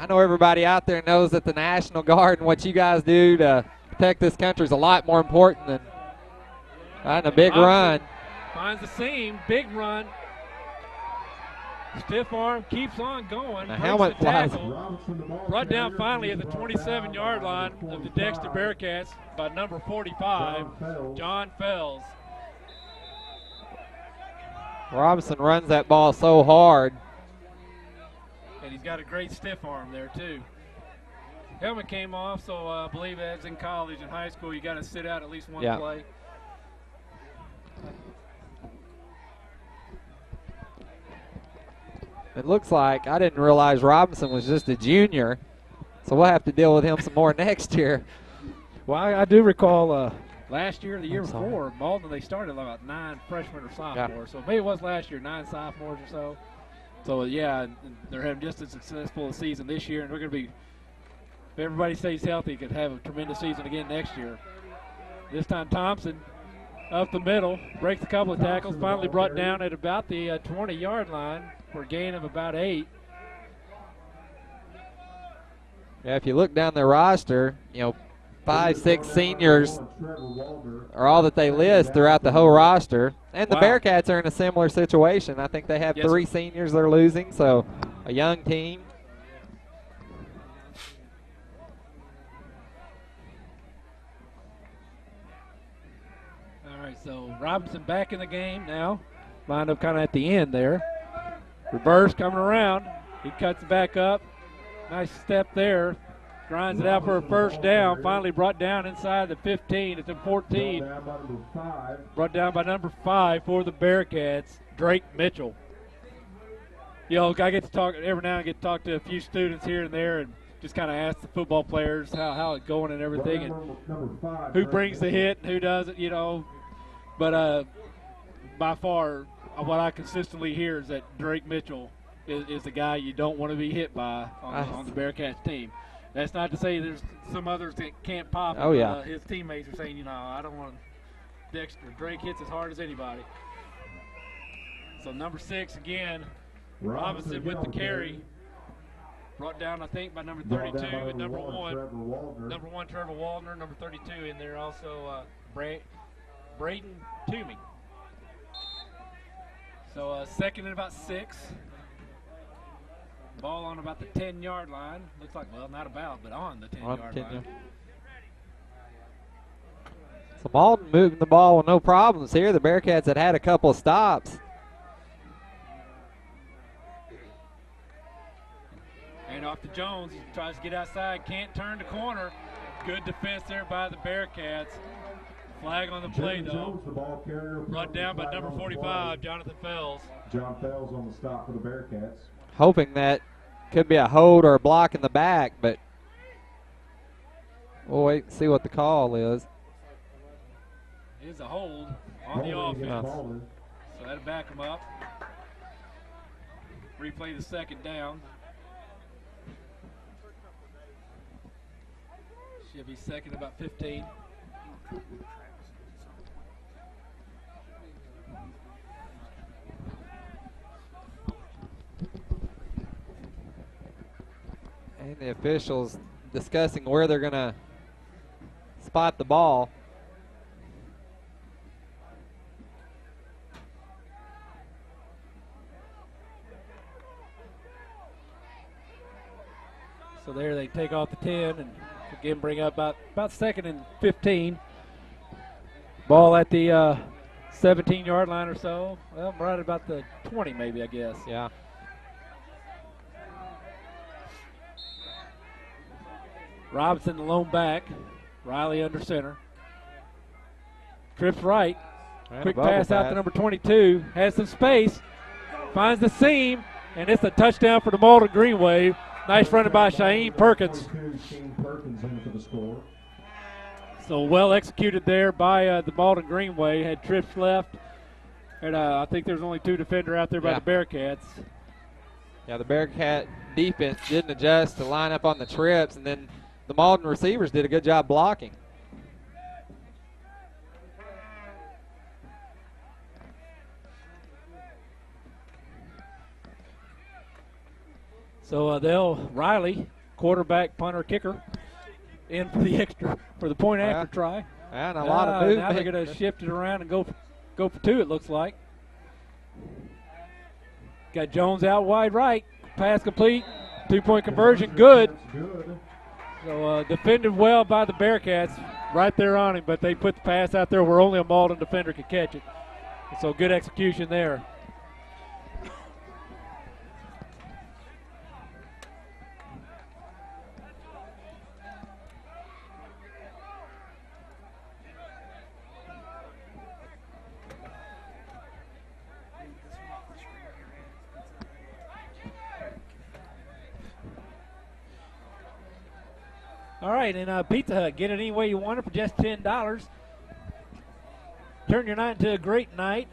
know everybody out there knows that the National Guard and what you guys do to protect this country is a lot more important than a big run. Finds the seam, big run. Stiff arm, keeps on going. The helmet flies. Brought down finally at the 27-yard line of the Dexter Bearcats by number 45, John Fells. Robinson runs that ball so hard. And he's got a great stiff arm there, too. Helmet came off, so I believe as in college and high school, you got to sit out at least one play. It looks like, I didn't realize Robinson was just a junior, so we'll have to deal with him some more next year. Well, I do recall last year or the year before, Malden, they started about 9 freshmen or sophomores. So maybe it was last year, 9 sophomores or so. So, yeah, they're having just as successful a season this year, and we're going to be, if everybody stays healthy, could have a tremendous season again next year. This time Thompson up the middle, breaks a couple of tackles, finally brought down at about the 20-yard line for a gain of about 8. Yeah, if you look down the roster, 5, 6 seniors are all that they list throughout the whole roster. And the Bearcats are in a similar situation. I think they have 3 seniors they're losing, so a young team. All right, so Robinson back in the game now. Lined up kind of at the end there. Reverse coming around. He cuts back up. Nice step there. Grinds it out for a first down. Finally brought down inside the 15 at the 14. Brought down by number 5 for the Bearcats, Drake Mitchell. I get to talk every now and get to talk to a few students here and there and just kind of ask the football players how it's going and everything, and who brings the hit and who doesn't, But by far, what I consistently hear is that Drake Mitchell is the guy you don't want to be hit by on the Bearcats team. That's not to say there's some others that can't pop. Oh, yeah. His teammates are saying, I don't want Dexter. Drake hits as hard as anybody. So number 6 again, Robinson with the carry. Brought down, I think, by number 32 and number 1. Number 1, Trevor Waldner. Number 32 in there also, Braden Toomey. So second and about 6. Ball on about the 10-yard line. Looks like, not about, but on the 10-yard line. So Malden moving the ball with no problems here. The Bearcats had a couple of stops. And off to Jones. He tries to get outside. Can't turn the corner. Good defense there by the Bearcats. Flag on the play, though. Brought down by number 45, Jonathan Fells. John Fells on the stop for the Bearcats. Hoping that could be a hold or a block in the back, but we'll wait and see what the call is. It is a hold on the offense. So that'll back them up. Replay the second down. Should be second about 15. And the officials discussing where they're going to spot the ball. So there they take off the 10 and again bring up about second and 15. Ball at the 17-yard line or so. Well, right about the 20 maybe, I guess. Yeah. Robinson the lone back. Riley under center. Trips right. And quick pass out to number 22. Has some space. Finds the seam. And it's a touchdown for the Malden Green Wave. Nice running by Shaeen Perkins. So well executed there by the Malden Green Wave. Had trips left. And I think there's only 2 defender out there by the Bearcats. Yeah, the Bearcat defense didn't adjust to line up on the trips, and then the Malden receivers did a good job blocking. So Riley, quarterback, punter, kicker, in for the point after try. And a lot of movement. Now they're going to shift it around and go for 2, it looks like. Got Jones out wide right. Pass complete. 2-point conversion, good. So defended well by the Bearcats right there on him, but they put the pass out there where only a Malden defender could catch it. So good execution there. All right, and Pizza Hut, get it any way you want it for just $10. Turn your night into a great night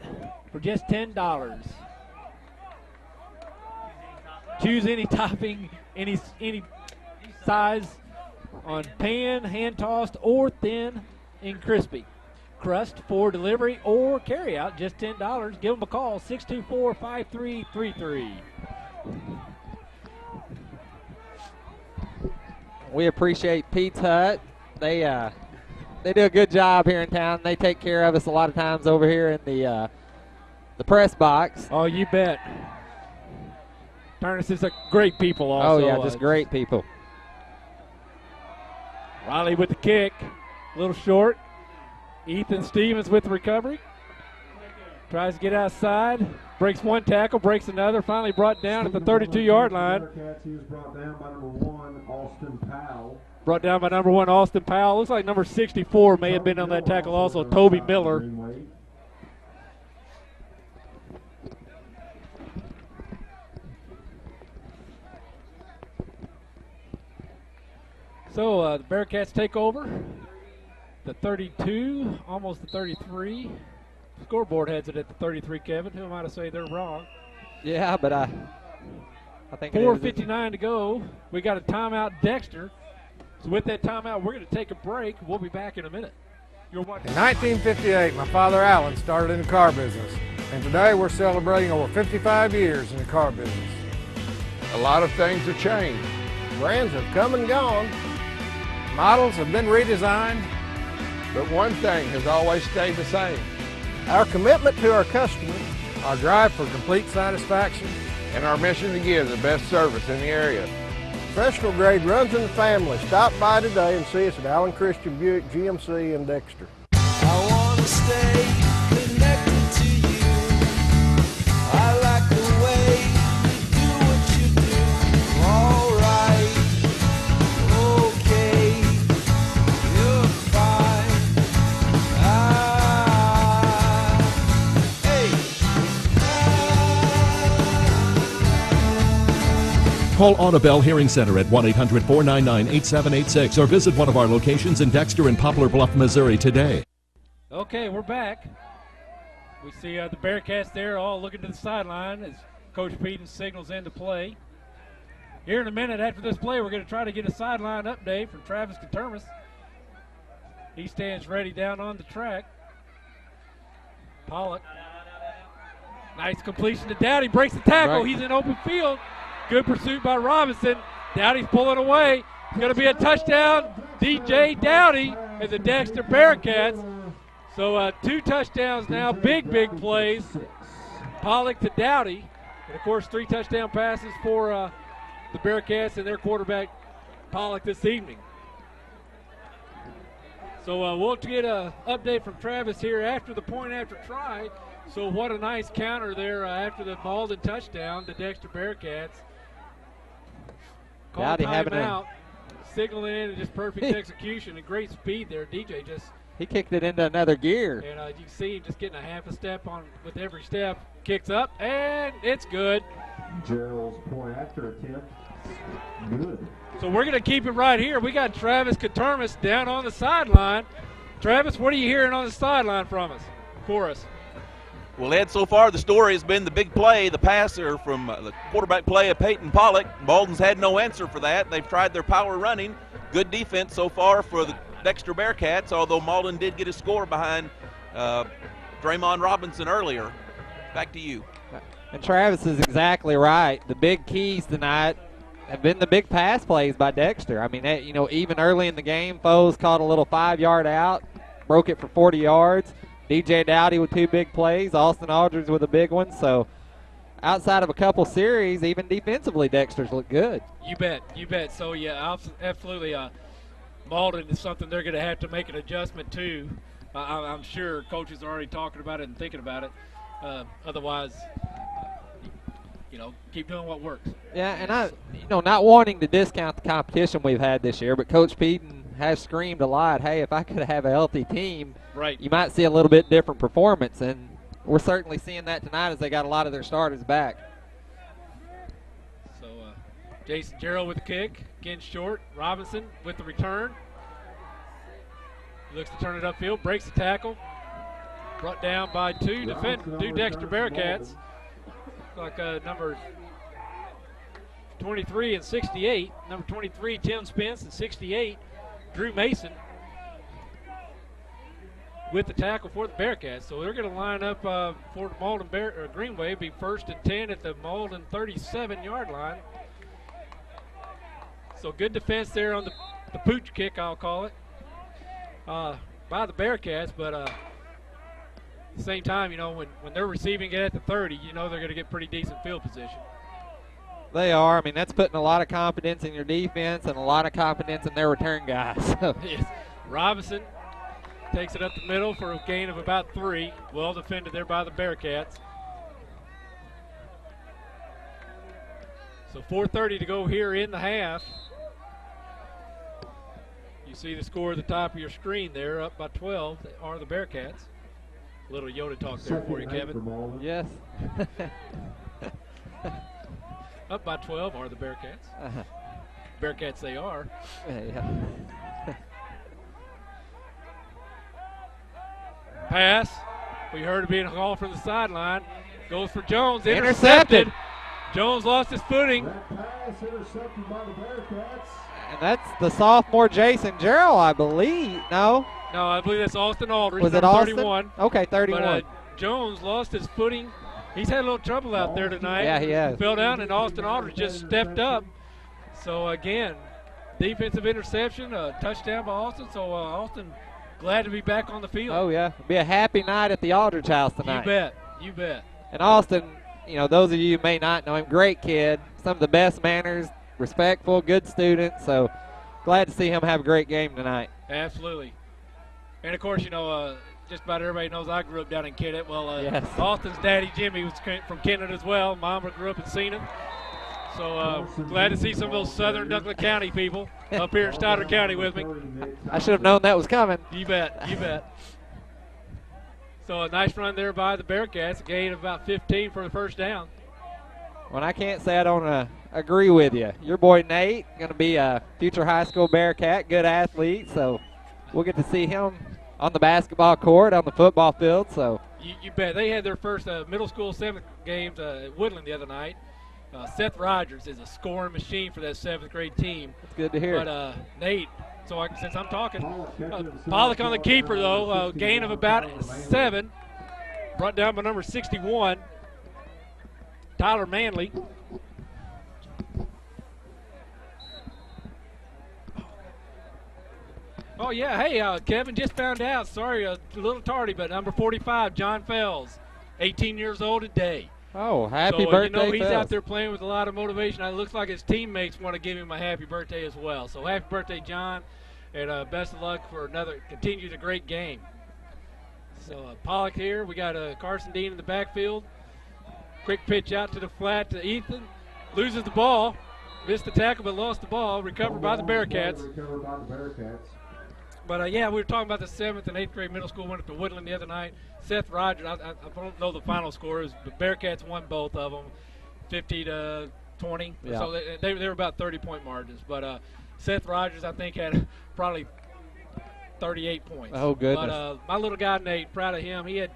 for just $10. Choose any topping, any size on pan, hand-tossed, or thin and crispy. Crust for delivery or carry-out, just $10. Give them a call, 624-5333. We appreciate Pizza Hut. They do a good job here in town. They take care of us a lot of times over here in the press box. Oh, you bet. Turnus is a great people also. Oh, yeah, just great people. Riley with the kick. A little short. Ethan Stevens with the recovery. Tries to get outside. Breaks one tackle, breaks another. Finally brought down at the 32-yard line. He was brought down by number 1, Austin Powell. Brought down by number 1, Austin Powell. Looks like number 64 may have been on that tackle also, Toby Miller. So the Bearcats take over. The 32, almost the 33. Scoreboard has it at the 33, Kevin. Who am I to say they're wrong? Yeah, but I think 4:59 to go. We got a timeout, Dexter. So with that timeout, we're going to take a break. We'll be back in a minute. You're watching. In 1958, my father Alan started in the car business, and today we're celebrating over 55 years in the car business. A lot of things have changed. Brands have come and gone. Models have been redesigned. But one thing has always stayed the same. Our commitment to our customers, our drive for complete satisfaction, and our mission to give the best service in the area. Professional grade runs in the family. Stop by today and see us at Allen Christian Buick GMC in Dexter. I want to stay connected to you. I like the way you do what you do. All right, okay, you're fine. Call Audubell Hearing Center at 1-800-499-8786 or visit one of our locations in Dexter and Poplar Bluff, Missouri today. Okay, we're back. We see the Bearcats there all looking to the sideline as Coach Peden signals into play. Here in a minute after this play, we're going to try to get a sideline update from Travis Katermas. He stands ready down on the track. Pollock. Nice completion to Dowdy. Breaks the tackle. Right. He's in open field. Good pursuit by Robinson. Dowdy's pulling away. It's going to be a touchdown. DJ Dowdy and the Dexter Bearcats. So 2 touchdowns now. Big plays. Pollock to Dowdy. And, of course, 3 touchdown passes for the Bearcats and their quarterback, Pollock, this evening. So we'll get an update from Travis here after the point after try. So what a nice counter there after the Malden touchdown, the Dexter Bearcats. Call timeout, signaling in and just perfect execution and great speed there. DJ just he kicked it into another gear. And you can see him just getting a half a step on with every step. Kicks up, and it's good. Gerald's point after attempt, good. So we're going to keep it right here. We got Travis Katermas down on the sideline. Travis, what are you hearing on the sideline from us? For us. Well, Ed, so far the story has been the big play, the passer from the quarterback play of Peyton Pollock. Malden's had no answer for that. They've tried their power running. Good defense so far for the Dexter Bearcats, although Malden did get a score behind Draymond Robinson earlier. Back to you. And Travis is exactly right. The big keys tonight have been the big pass plays by Dexter. I mean, even early in the game, Foes caught a little 5-yard out, broke it for 40 yards. DJ Dowdy with 2 big plays, Austin Aldridge with a big one. So outside of a couple series, even defensively, Dexter's look good. You bet. So, yeah, absolutely. Malden is something they're going to have to make an adjustment to. I'm sure coaches are already talking about it and thinking about it. Otherwise, keep doing what works. Yeah, and not wanting to discount the competition we've had this year, but Coach Peden has screamed a lot, hey, if I could have a healthy team, right, you might see a little bit different performance, and we're certainly seeing that tonight as they got a lot of their starters back. So Jason Gerald with the kick. Again short. Robinson with the return. Looks to turn it upfield. Breaks the tackle. Brought down by two Dexter Bearcats. Like number 23 and 68. Number 23, Tim Spence, and 68, Drew Mason with the tackle for the Bearcats. So they're going to line up for the Malden Greenway. Be 1st and 10 at the Malden 37-yard line. So good defense there on the pooch kick, I'll call it, by the Bearcats. But at the same time, you know, when they're receiving it at the 30, you know they're going to get pretty decent field position. They are. I mean, that's putting a lot of confidence in your defense and a lot of confidence in their return guys. Yes. Robinson takes it up the middle for a gain of about 3. Well defended there by the Bearcats. So 4:30 to go here in the half. You see the score at the top of your screen there, up by 12 are the Bearcats. A little Yoda talk there for you, Kevin. Yes. Up by 12 are the Bearcats. Bearcats they are. Yeah. Pass. We heard it being called from the sideline. Goes for Jones. Intercepted. Jones lost his footing. That pass intercepted by the Bearcats. And that's the sophomore Jason Gerald, I believe. No, I believe that's Austin Aldridge. Was it Austin? 31. Okay, 31. But Jones lost his footing. He's had a little trouble out there tonight. Yeah, he has. Fell down, and Austin Aldridge just stepped up. So, again, defensive interception, a touchdown by Austin. So, Austin glad to be back on the field. Oh, yeah. It'll be a happy night at the Aldridge house tonight. You bet. And Austin, you know, those of you who may not know him, great kid. Some of the best manners, respectful, good student. So, glad to see him have a great game tonight. Absolutely. And, of course, you know, just about everybody knows I grew up down in Kennett. Well, yes. Austin's daddy, Jimmy, was from Kennett as well. Mama grew up in Sena. So glad to see some of those southern Dunklin County people up here in Stoddard County with me. I should have known that was coming. You bet. So a nice run there by the Bearcats, a gain of about 15 for the first down. Well, I can't say I don't agree with you. Your boy Nate, going to be a future high school Bearcat, good athlete, so we'll get to see him on the basketball court, on the football field. So you bet. They had their first middle school 7th games at Woodland the other night. Seth Rogers is a scoring machine for that 7th grade team. It's good to hear. But Nate, since I'm talking, Pollock on the keeper though, gain of about 7, brought down by number 61, Tyler Manley. Oh, yeah. Hey, Kevin, just found out. Sorry, a little tardy, but number 45, John Fells, 18 years old today. Oh, happy birthday, you know, he's Fells. out there playing with a lot of motivation. It looks like his teammates want to give him a happy birthday as well. So happy birthday, John, and best of luck for continue the great game. So Pollock here. We got Carson Dean in the backfield. Quick pitch out to the flat to Ethan. Loses the ball. Missed the tackle, but lost the ball. Recovered by the Bearcats. But, yeah, we were talking about the 7th and 8th grade middle school went up to Woodland the other night. Seth Rogers, I don't know the final scores, but Bearcats won both of them, 50-20. Yeah. So they were about 30-point margins. But Seth Rogers, I think, had probably 38 points. Oh, goodness. But my little guy, Nate, proud of him. He had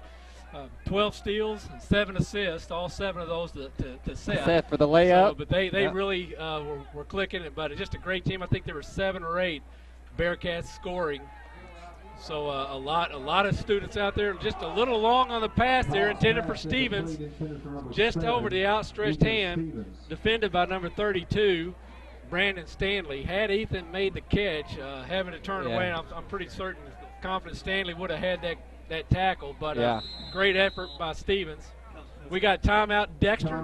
12 steals and 7 assists, all 7 of those to Seth. Seth for the layup. So, but they really were clicking it. But it's just a great team. I think there were 7 or 8 Bearcats scoring. So a lot of students out there. Just a little long on the pass there, intended for Stevens. Just over the outstretched hand, defended by number 32, Brandon Stanley. Had Ethan made the catch, having to turn away, and I'm pretty certain, confident Stanley would have had that tackle. But great effort by Stevens. We got timeout, Dexter.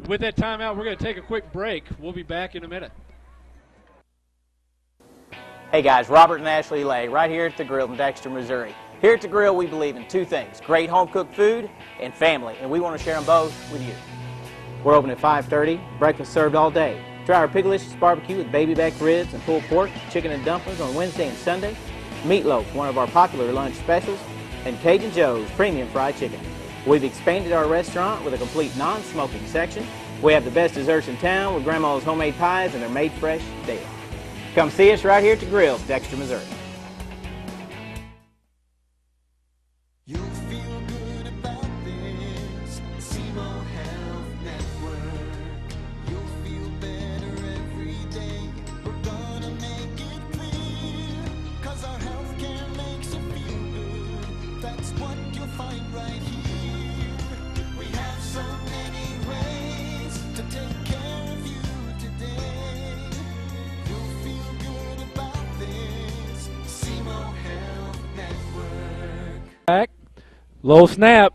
With that timeout, we're going to take a quick break. We'll be back in a minute. Hey guys, Robert and Ashley Lay right here at the Grill in Dexter, Missouri. Here at the Grill, we believe in 2 things: great home-cooked food and family, and we want to share them both with you. We're open at 5:30, breakfast served all day. Try our Piglicious barbecue with baby back ribs and pulled pork, chicken and dumplings on Wednesday and Sunday, meatloaf, one of our popular lunch specials, and Cajun Joe's premium fried chicken. We've expanded our restaurant with a complete non-smoking section. We have the best desserts in town with Grandma's homemade pies, and they're made fresh daily. Come see us right here at the Grill, Dexter, Missouri. You'll feel good about this. SEMO Health Network. You'll feel better every day. We're gonna make it clear. 'Cause our health care makes you feel good. That's what you'll find right here. We have so many ways to take care of you today. You'll feel good about this. SEMO Health Network. Back. Low snap.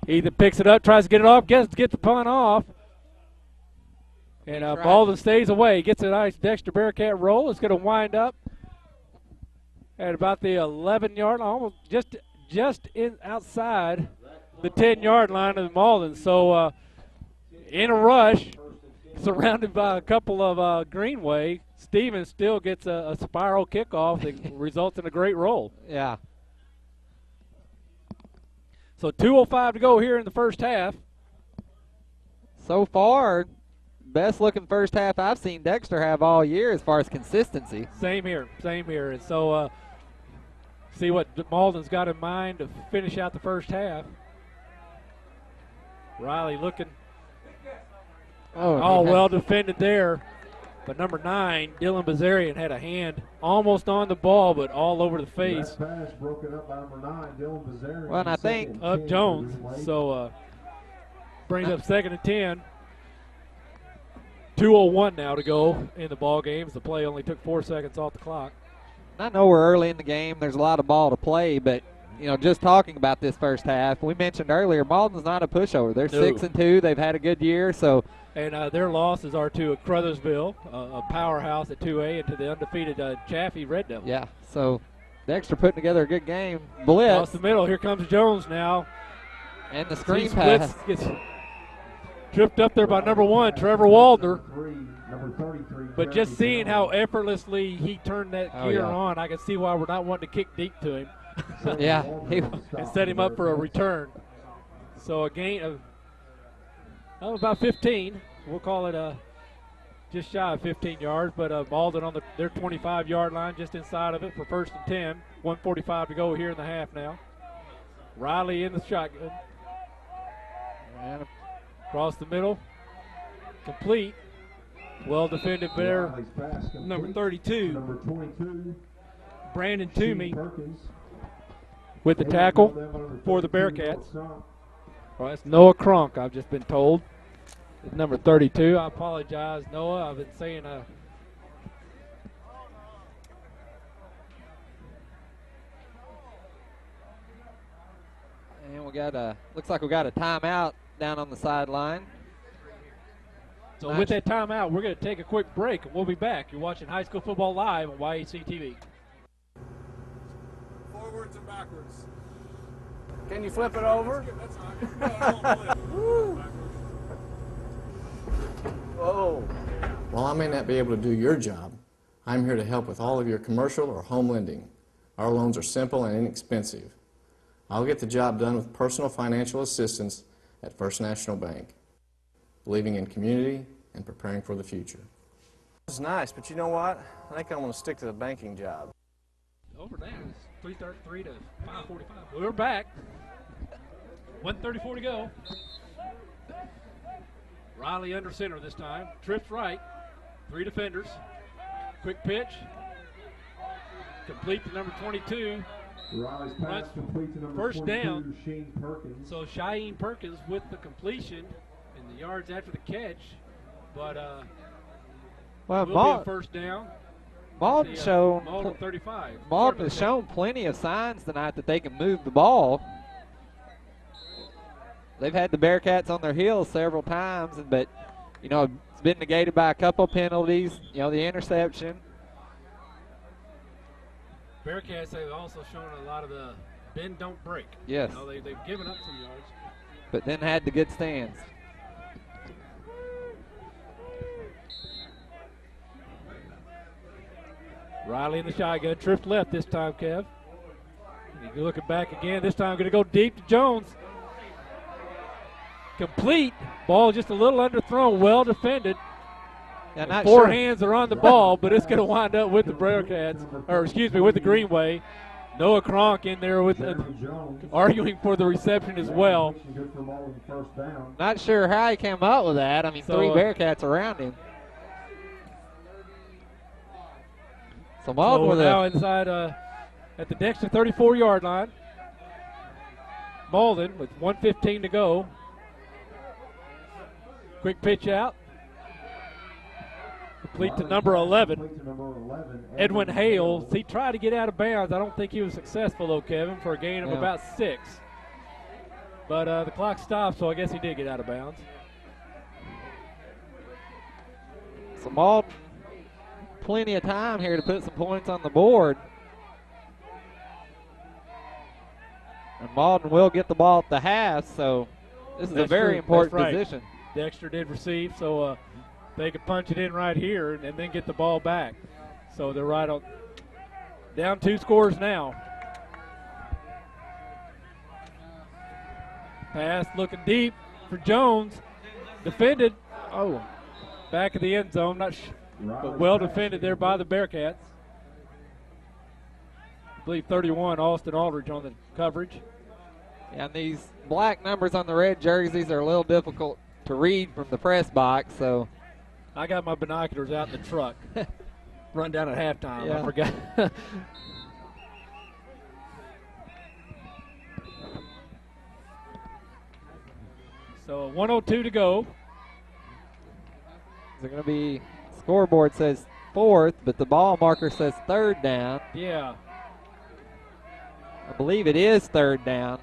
Either picks it up, tries to get it off, gets the punt off. And Malden stays away. Gets a nice Dexter Bearcat roll. It's going to wind up at about the 11-yard line, almost just in outside the 10-yard line of Malden. So in a rush, surrounded by a couple of Greenway, Stevens still gets a spiral kickoff that results in a great roll. Yeah. So 2:05 to go here in the first half. So far, best looking first half I've seen Dexter have all year as far as consistency. Same here. And so see what Malden's got in mind to finish out the first half. Riley looking. Oh, well defended there. But number 9, Dylan Bazarian, had a hand almost on the ball, but all over the face. Pass broken up by number 9, Dylan Bazarian. Well, and I think of Jones. So brings up 2nd and 10. 2:01 now to go in the ball game. The play only took 4 seconds off the clock. I know we're early in the game. There's a lot of ball to play, but just talking about this first half, we mentioned earlier, Malden's not a pushover. They're 6-2. They've had a good year, so. And their losses are to Crothersville, a powerhouse at 2A, and to the undefeated Chaffee Red Devils. Yeah, so Dexter putting together a good game. Blitz. Across the middle, here comes Jones now. And the screen pass. Gets tripped up there by number 1, Trevor Waldner. But just seeing how effortlessly he turned that gear on, I can see why we're not wanting to kick deep to him. Yeah. And set him up for a return. So a gain of about 15. We'll call it just shy of 15 yards, but Malden on their 25-yard line, just inside of it for 1st and 10. 1:45 to go here in the half now. Riley in the shotgun. And across the middle. Complete. Well defended there. Number 32. Number 22. Brandon Toomey. With the tackle for the Bearcats. Well, that's Noah Cronk, I've just been told. It's number 32. I apologize, Noah. I've been saying and we got looks like we got a timeout down on the sideline. So with that timeout, we're going to take a quick break, and we'll be back. You're watching High School Football Live on YAC TV. Forwards and backwards. Can you flip it over? Whoa. While I may not be able to do your job, I'm here to help with all of your commercial or home lending. Our loans are simple and inexpensive. I'll get the job done with personal financial assistance at First National Bank, believing in community and preparing for the future. It's nice, but you know what? I think I'm going to stick to the banking job. Over that, it's 3:33 to 5:45. We're back. 1:34 to go. Riley under center this time. Trips right. 3 defenders. Quick pitch. Complete to number 22. Riley's pass complete to number first 22, down. Shane Perkins. So Cheyenne Perkins with the completion and the yards after the catch. But well, will be a first down. Malden shown Malden 35. Malden has shown plenty of signs tonight that they can move the ball. They've had the Bearcats on their heels several times, but it's been negated by a couple penalties. The interception. Bearcats have also shown a lot of the bend don't break. Yes. They've given up some yards, but then had the good stands. Riley in the shotgun, trips left this time, Kev. You're looking back again. This time going to go deep to Jones. Complete Ball just a little underthrown, well defended. Yeah, not Four sure. hands are on the ball, but it's going to wind up with the Bearcats, or excuse me, with the Greenway. Noah Kronk in there with arguing for the reception as well. Not sure how he came up with that. I mean, So, 3 Bearcats around him. So Malden with now a inside at the Dexter 34-yard line. Malden with 1:15 to go. Quick pitch out. Complete to number 11. Edwin Hales. He tried to get out of bounds. I don't think he was successful, though, Kevin, for a gain of about 6. But the clock stopped, so I guess he did get out of bounds. So Malden, plenty of time here to put some points on the board. And Malden will get the ball at the half, so this is a very important position. Dexter did receive, so they could punch it in right here and then get the ball back. So they're right on, down 2 scores now. Pass looking deep for Jones. Defended. Oh, back of the end zone. But well defended there by the Bearcats. I believe 31, Austin Aldridge on the coverage. Yeah, and these black numbers on the red jerseys are a little difficult to read from the press box, so. I got my binoculars out in the truck. Run down at halftime. Yeah. I forgot. So 1:02 to go. Is it going to be, scoreboard says 4th, but the ball marker says 3rd down. Yeah. I believe it is 3rd down.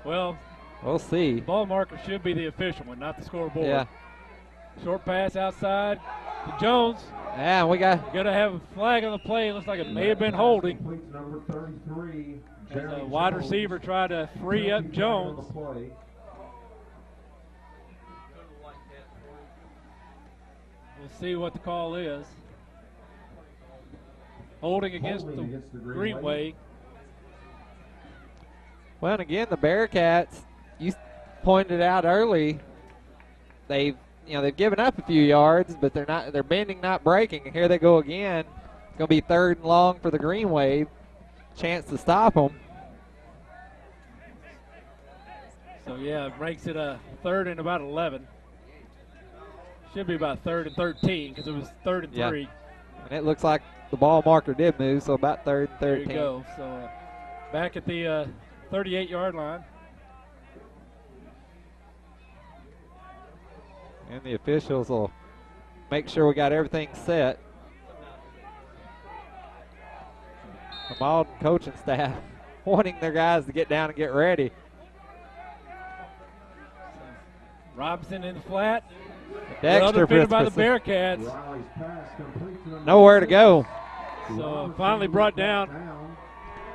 Well, we'll see. The ball marker should be the official one, not the scoreboard. Yeah. Short pass outside to Jones. Yeah, we got. Got to have a flag on the play. Looks like it may have been holding. Number 33. As a wide receiver tried to free up Jones. We'll see what the call is. Holding against the Greenway. Well, and again, the Bearcats, you pointed out early, they've given up a few yards, but they're bending, not breaking. And here they go again. It's going to be 3rd and long for the Greenway. Chance to stop them. So yeah, it makes it a 3rd and about 11. Should be about 3rd and 13 because it was 3rd and 3. And it looks like the ball marker did move, so about 3rd and 13. There you go. So back at the 38-yard line. And the officials will make sure we got everything set. The Malden coaching staff wanting their guys to get down and get ready. Robinson in the flat. Dexter defended by the Bearcats. Nowhere to go. So finally brought down.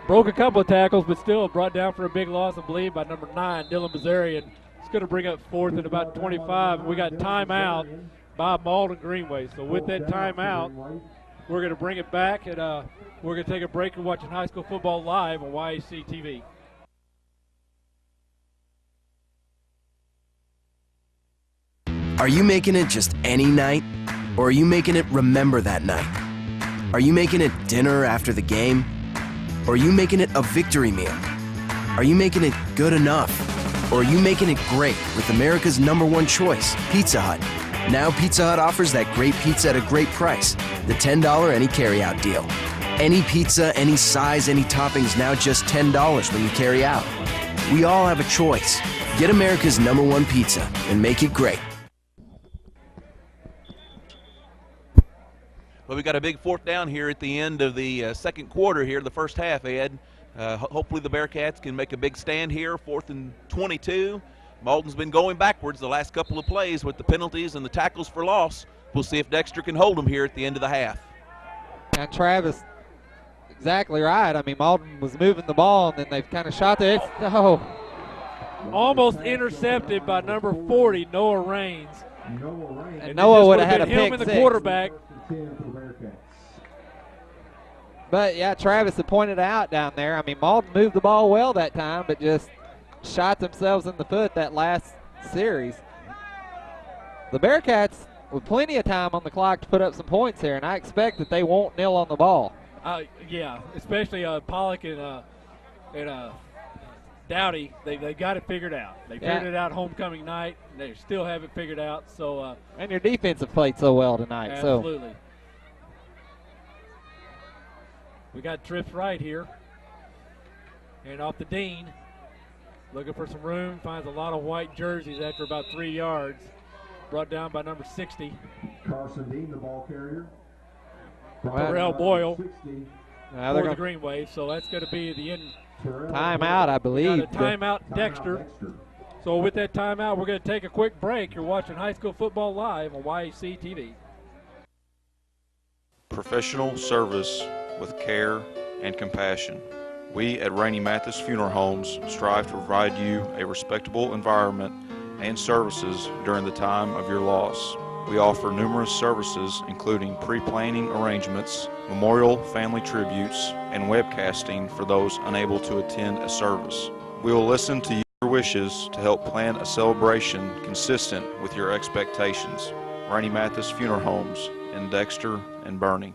Broke a couple of tackles, but still brought down for a big loss, I believe, by number 9, Dylan Bazarian. It's going to bring up 4th and about 25. We got timeout by Malden Greenway. So with that timeout, we're going to bring it back, and we're going to take a break and watching high school football live on YAC TV. Are you making it just any night? Or are you making it remember that night? Are you making it dinner after the game? Or are you making it a victory meal? Are you making it good enough? Or are you making it great with America's #1 choice, Pizza Hut? Now Pizza Hut offers that great pizza at a great price, the $10 any carryout deal. Any pizza, any size, any toppings, now just $10 when you carry out. We all have a choice. Get America's #1 pizza and make it great. Well, we got a big 4th down here at the end of the second quarter here, the first half, Ed. Hopefully the Bearcats can make a big stand here, 4th and 22. Malden's been going backwards the last couple of plays with the penalties and the tackles for loss. We'll see if Dexter can hold them here at the end of the half. And Travis, exactly right. I mean, Malden was moving the ball, and then they've kind of shot it. Oh. Almost intercepted by number 40, Noah Raines. And Noah would have had a pick him and the 6. quarterback. But, yeah, Travis had pointed out down there. I mean, Malden moved the ball well that time, but just shot themselves in the foot that last series. the Bearcats with plenty of time on the clock to put up some points here, and I expect that they won't kneel on the ball. Yeah, especially Pollock and Dowdy. They got it figured out. They figured it out homecoming night. They still haven't figured out. So and your defense have played so well tonight. Absolutely. So. We got trips right here. And off the Dean. Looking for some room. Finds a lot of white jerseys after about 3 yards. Brought down by number 60. Carson Dean, the ball carrier. Terrell Boyle for the Green Wave. So that's going to be the end. Timeout, I believe. Timeout, Dexter. So with that timeout, we're going to take a quick break. You're watching High School Football live on YAC TV. Professional service with care and compassion. We at Rainey Mathis Funeral Homes strive to provide you a respectable environment and services during the time of your loss. We offer numerous services including pre-planning arrangements, memorial family tributes, and webcasting for those unable to attend a service. We will listen to your wishes to help plan a celebration consistent with your expectations. Rainey Mathis Funeral Homes in Dexter and Bernie.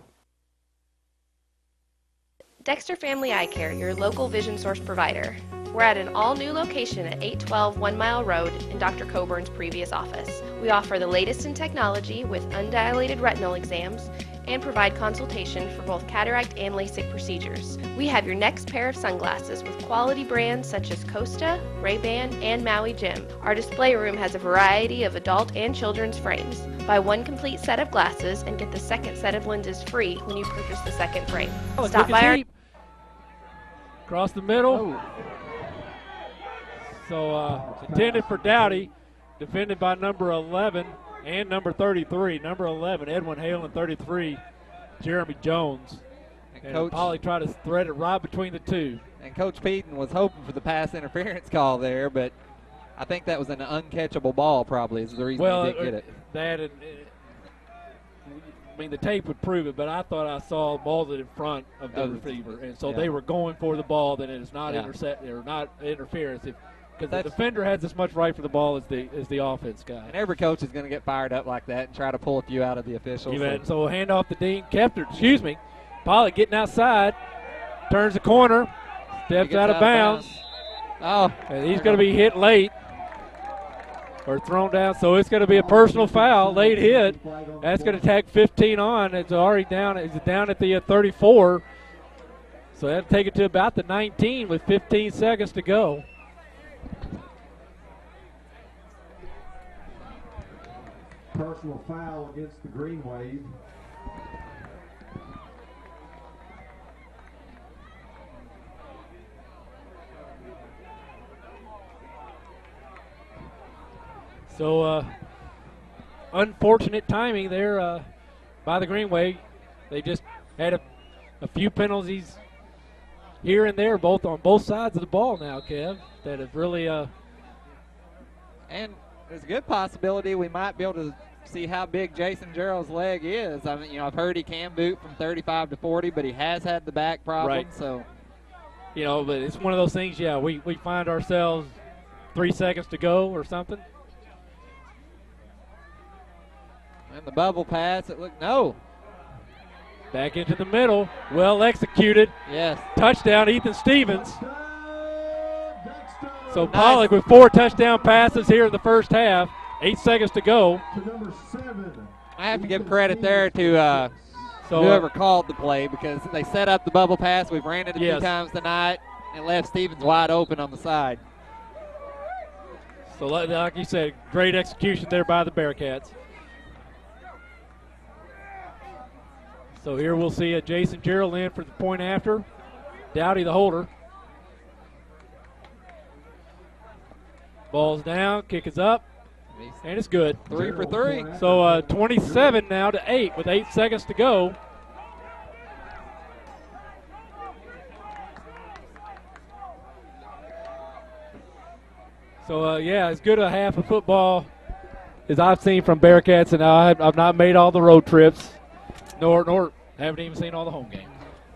Dexter Family Eye Care, your local vision source provider. We're at an all-new location at 812 1 Mile Road in Dr. Coburn's previous office. We offer the latest in technology with undilated retinal exams and provide consultation for both cataract and LASIK procedures. We have your next pair of sunglasses with quality brands such as Costa, Ray-Ban, and Maui Jim. Our display room has a variety of adult and children's frames. Buy one complete set of glasses and get the second set of lenses free when you purchase the second frame. Stop by our... Across the middle. Oh. So intended for Dowdy, defended by number 11 and number 33. Number 11, Edwin Hale, and 33, Jeremy Jones. And Coach Polly tried to thread it right between the two. And Coach Peden was hoping for the pass interference call there, but I think that was an uncatchable ball probably is the reason he didn't get it. That and, I mean, the tape would prove it, but I thought I saw Malden in front of the receiver, and so they were going for the ball. That it is not intercept or not interference. Because the defender has as much right for the ball as the offense guy. And every coach is going to get fired up like that and try to pull a few out of the officials. So hand off to Dean Kepner. Pollock getting outside, turns the corner, steps out of bounds. Oh, and he's going to be hit late or thrown down. So it's going to be a personal foul, late hit. That's going to tag 15 on. It's already down. It's down at the 34. So that'll take it to about the 19 with 15 seconds to go. Personal foul against the Green Wave. So unfortunate timing there by the Green Wave. They just had a few penalties here and there, both on both sides of the ball now, Kev, that have really and there's a good possibility we might be able to see how big Jason Gerald's leg is. I mean, I've heard he can boot from 35 to 40, but he has had the back problem. Right. So, but it's one of those things. Yeah, we find ourselves 3 seconds to go or something. And the bubble pass. No. Back into the middle. Well executed. Yes. Touchdown, Ethan Stevens. So Pollock with 4 touchdown passes here in the first half. 8 seconds to go. I have to give credit there to whoever called the play because they set up the bubble pass. We've ran it a few times tonight and left Stevens wide open on the side. So like you said, great execution there by the Bearcats. So here we'll see Jason Gerald in for the point after. Dowdy the holder. Ball's down, kick is up, and it's good. 3 for 3. So 27 now to 8 with 8 seconds to go. So as good a half of football as I've seen from Bearcats, and I've not made all the road trips, nor haven't even seen all the home games.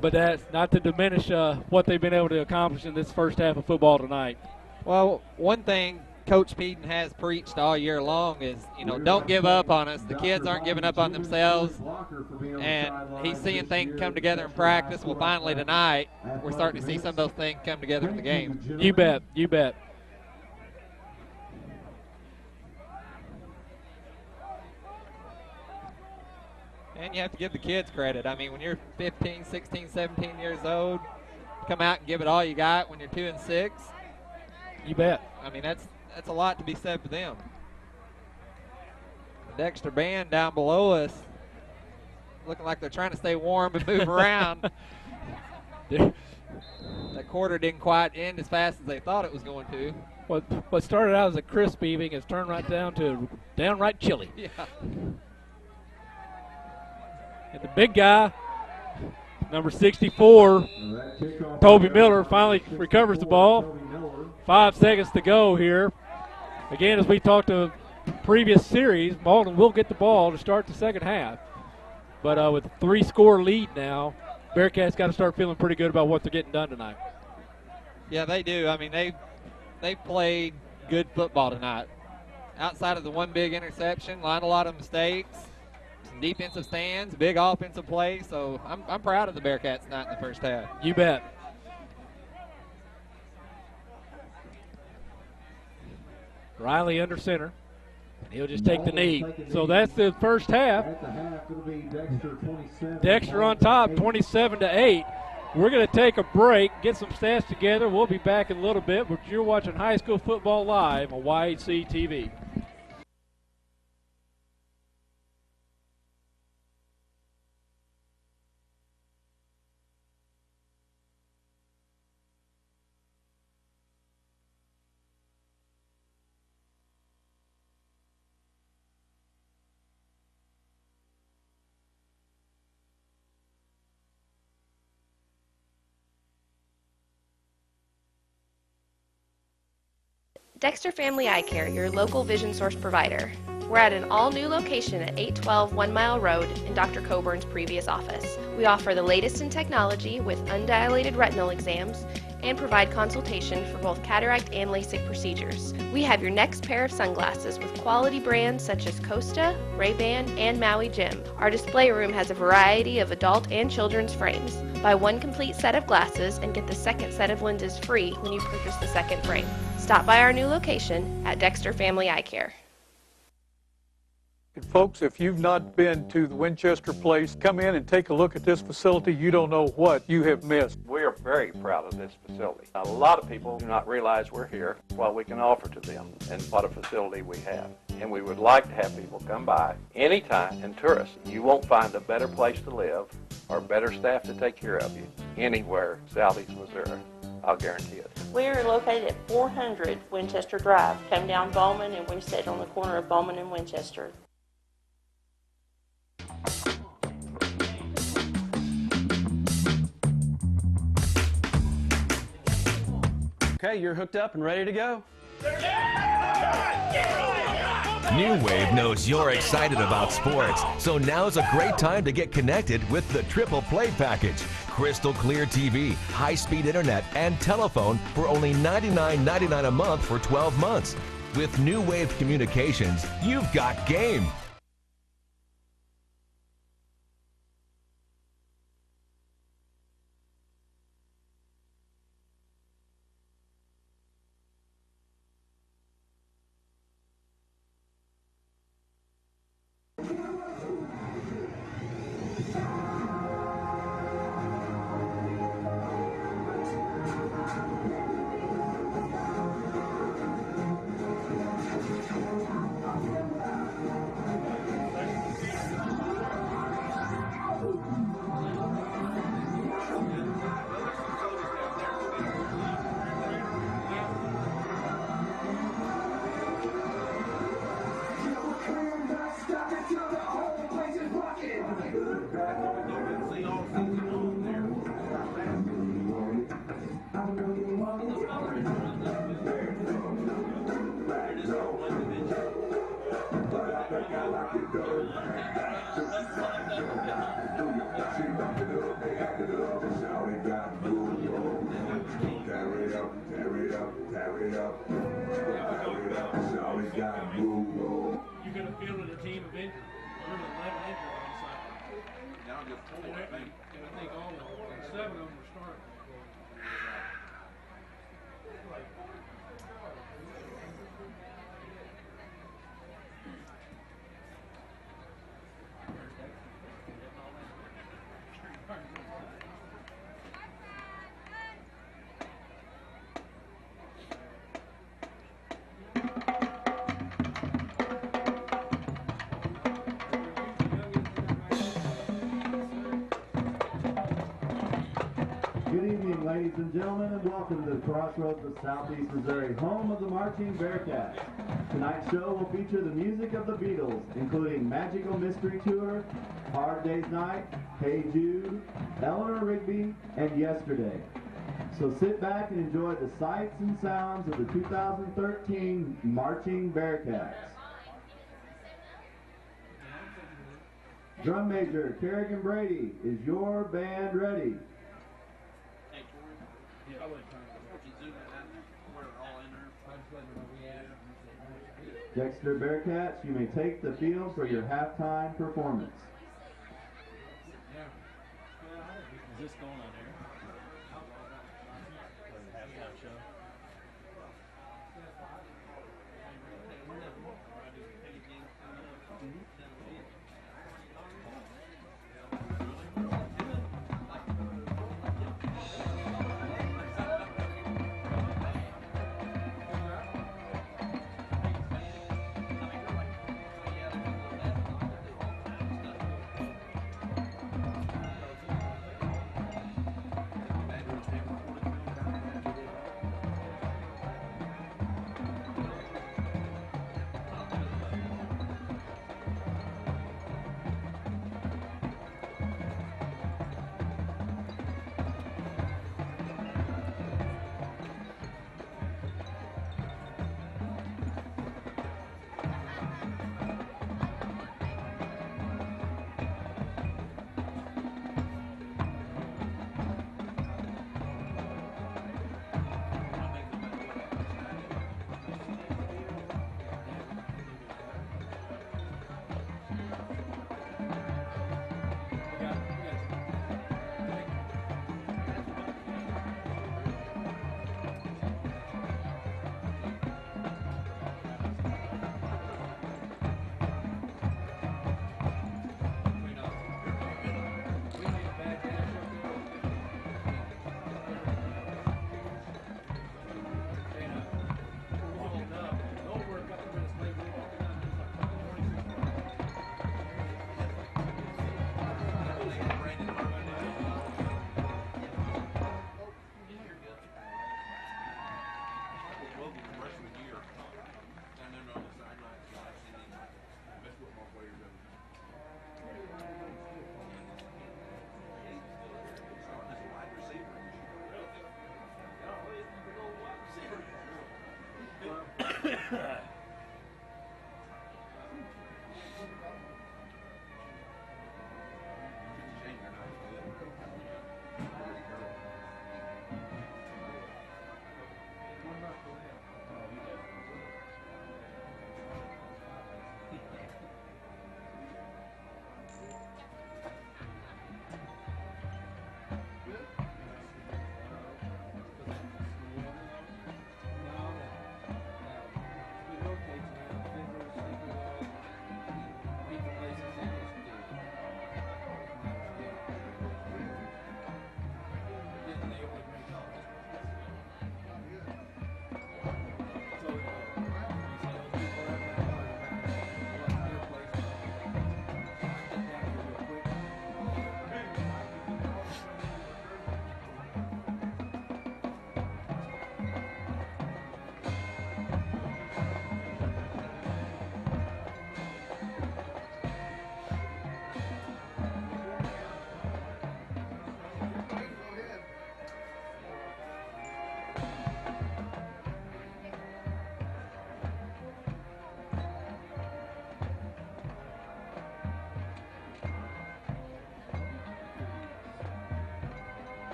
But that's not to diminish what they've been able to accomplish in this first half of football tonight. Well, one thing Coach Peden has preached all year long is, don't give up on us. The kids aren't giving up on themselves, and he's seeing things come together in practice. Well, finally tonight, we're starting to see some of those things come together in the game. You bet. You bet. And you have to give the kids credit. I mean, when you're 15, 16, 17 years old, come out and give it all you got when you're 2 and 6. You bet. I mean, that's a lot to be said for them. The Dexter band down below us, looking like they're trying to stay warm and move around. That quarter didn't quite end as fast as they thought it was going to. What started out as a crisp evening has turned right down to downright chilly. Yeah. And the big guy, number 64, Toby Miller, finally recovers the ball. 5 seconds to go here. Again, as we talked to previous series, Malden will get the ball to start the second half. But with a 3-score lead now, Bearcats got to start feeling pretty good about what they're getting done tonight. Yeah, they do. I mean, they played good football tonight. Outside of the one big interception, line a lot of mistakes, some defensive stands, big offensive plays. So I'm proud of the Bearcats tonight in the first half. You bet. Riley under center. And he'll just take the knee. So that's the first half. Dexter on top, 27-8. We're going to take a break, get some stats together. We'll be back in a little bit, but you're watching High School Football Live on YHC TV. Dexter Family Eye Care, your local vision source provider. We're at an all-new location at 812 1 Mile Road in Dr. Coburn's previous office. We offer the latest in technology with undilated retinal exams and provide consultation for both cataract and LASIK procedures. We have your next pair of sunglasses with quality brands such as Costa, Ray-Ban, and Maui Jim. Our display room has a variety of adult and children's frames. Buy one complete set of glasses and get the second set of lenses free when you purchase the second frame. Stop by our new location at Dexter Family Eye Care. And folks, if you've not been to the Winchester Place, come in and take a look at this facility. You don't know what you have missed. We are very proud of this facility. A lot of people do not realize we're here, what we can offer to them, and what a facility we have. And we would like to have people come by anytime and tour us. You won't find a better place to live or better staff to take care of you anywhere southeast Missouri. I'll guarantee it. We are located at 400 Winchester Drive. Come down Bowman, and we sit on the corner of Bowman and Winchester. Okay, you're hooked up and ready to go. New Wave knows you're excited about sports, so now's a great time to get connected with the Triple Play Package. Crystal clear TV, high-speed internet, and telephone for only $99.99 a month for 12 months. With New Wave Communications, you've got game. I think all 7 of them were starting. Good evening, ladies and gentlemen, and welcome to the Crossroads of Southeast Missouri, home of the Marching Bearcats. Tonight's show will feature the music of the Beatles, including Magical Mystery Tour, Hard Day's Night, Hey Jude, Eleanor Rigby, and Yesterday. So sit back and enjoy the sights and sounds of the 2013 Marching Bearcats. Drum Major Kerrigan Brady, is your band ready? Dexter Bearcats, you may take the field for your halftime performance. Is this going on there? Halftime show.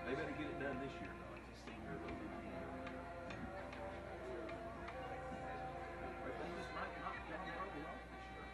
They better get it done this year, though. It's a senior league team. They just might not get on early on this year.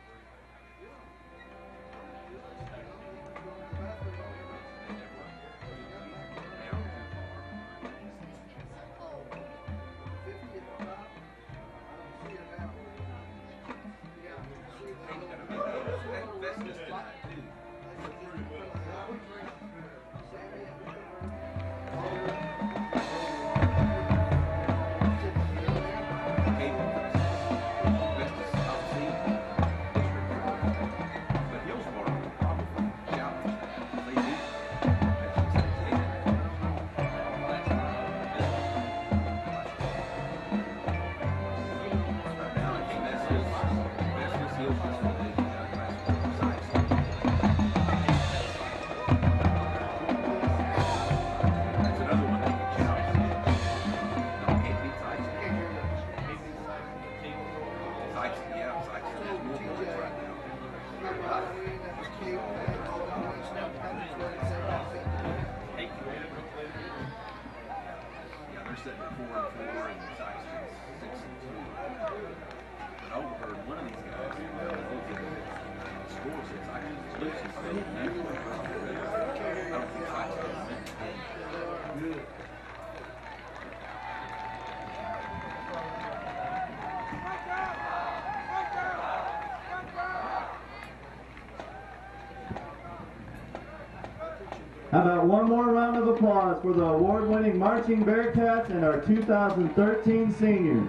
How about one more round of applause for the award-winning Marching Bearcats and our 2013 seniors.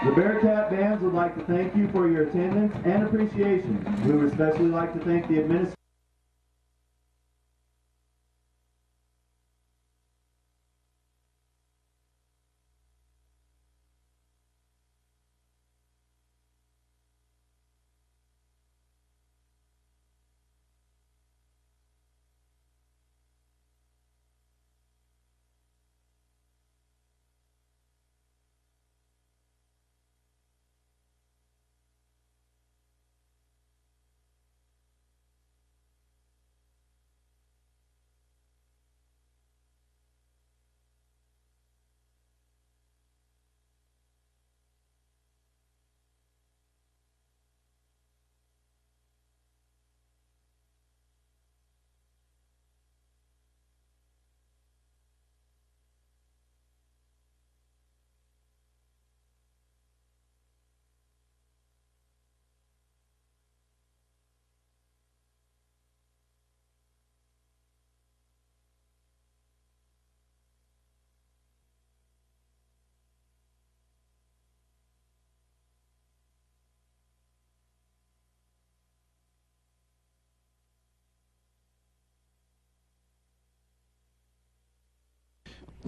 The Bearcat bands would like to thank you for your attendance and appreciation. We would especially like to thank the administration.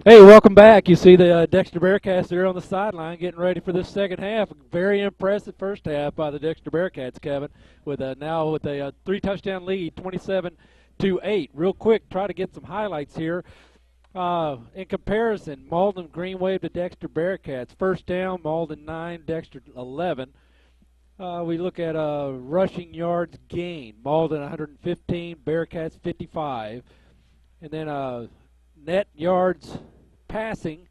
Hey, welcome back. You see the Dexter Bearcats there on the sideline getting ready for this second half. Very impressive first half by the Dexter Bearcats, Kevin, with now with a 3-touchdown lead, 27-8. Real quick, try to get some highlights here. In comparison, Malden green wave to Dexter Bearcats. First down, Malden 9, Dexter 11. We look at rushing yards gain. Malden 115, Bearcats 55. And then net yards passing,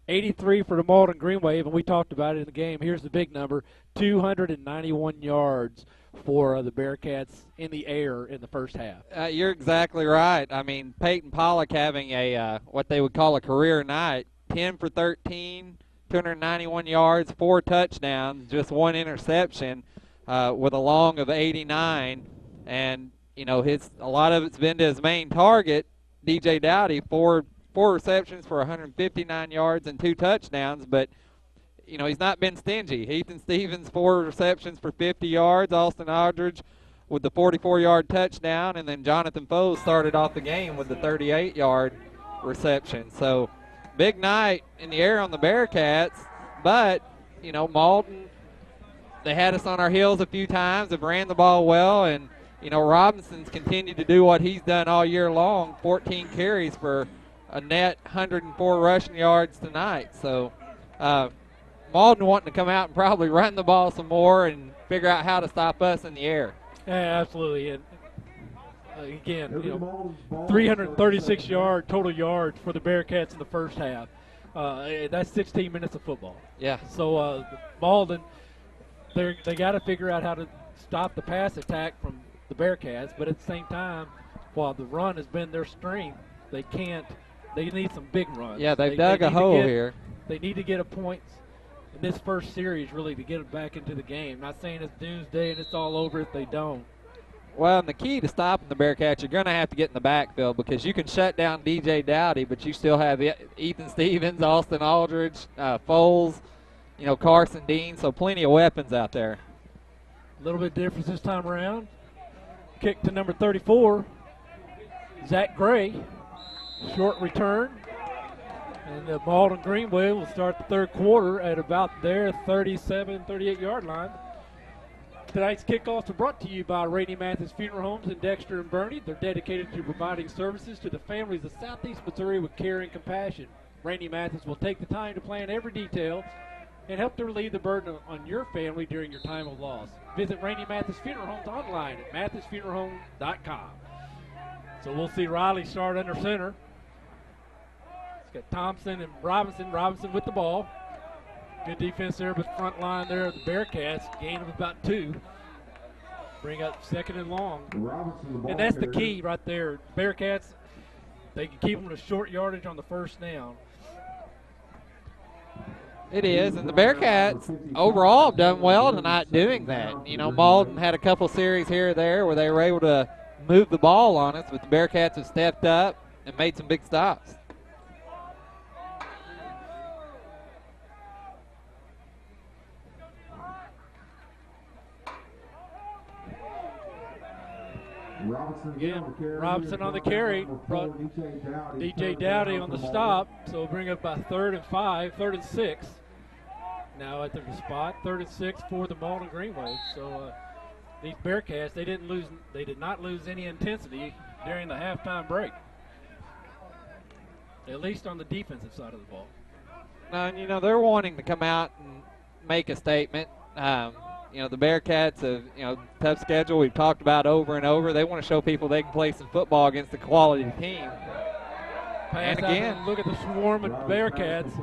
83 for the Malden Green Wave, and we talked about it in the game. Here's the big number, 291 yards for the Bearcats in the air in the first half. You're exactly right. I mean, Peyton Pollock having a what they would call a career night, 10 for 13, 291 yards, 4 touchdowns, just 1 interception with a long of 89. And, you know, a lot of it's been to his main target, DJ Dowdy, four receptions for 159 yards and 2 touchdowns, but you know he's not been stingy. Ethan Stevens 4 receptions for 50 yards. Austin Aldridge with the 44-yard touchdown, and then Jonathan Foes started off the game with the 38-yard reception. So big night in the air on the Bearcats, but you know Malden, they had us on our heels a few times. They ran the ball well, and you know Robinson's continued to do what he's done all year long, 14 carries for a net 104 rushing yards tonight. So Malden wanting to come out and probably run the ball some more and figure out how to stop us in the air. Yeah, absolutely. And again, 336 total yards for the Bearcats in the first half. That's 16 minutes of football. Yeah. So Malden, they got to figure out how to stop the pass attack from the Bearcats, but at the same time, while the run has been their strength, they need some big runs. Yeah, they've dug a hole here. They need to get a point in this first series really to get it back into the game. Not saying it's doomsday and it's all over if they don't. Well, and the key to stopping the Bearcats, you're going to have to get in the backfield because you can shut down DJ Dowdy, but you still have Ethan Stevens, Austin Aldridge, Foles, Carson Dean, so plenty of weapons out there. A little bit different this time around. Kick to number 34, Zach Gray. Short return. And the Malden Greenway will start the third quarter at about their 37, 38-yard line. Tonight's kickoffs are brought to you by Rainey Mathis Funeral Homes in Dexter and Bernie. They're dedicated to providing services to the families of Southeast Missouri with care and compassion. Rainey Mathis will take the time to plan every detail and help to relieve the burden on your family during your time of loss. Visit Rainey Mathis Funeral Homes online at mathisfuneralhome.com. So we'll see Riley start under center. It's got Thompson and Robinson. Robinson with the ball. Good defense there, but front line there of the Bearcats. Gain of about 2. Bring up second and long. And that's the key right there. Bearcats, they can keep them to short yardage on the first down. It is, and the Bearcats overall have done well tonight doing that. Malden had a couple series here or there where they were able to move the ball on us, but the Bearcats have stepped up and made some big stops. Robinson on the carry. Brought DJ Dowdy on the stop. So we'll bring up about 3rd and 5, 3rd and 6. Now at the spot, 3rd and 6 for the Malden Greenway. So these Bearcats, they did not lose any intensity during the halftime break. At least on the defensive side of the ball. Now, they're wanting to come out and make a statement. The Bearcats have, tough schedule we've talked about over and over. They want to show people they can play some football against a quality team. And again, look at the swarm of Bearcats.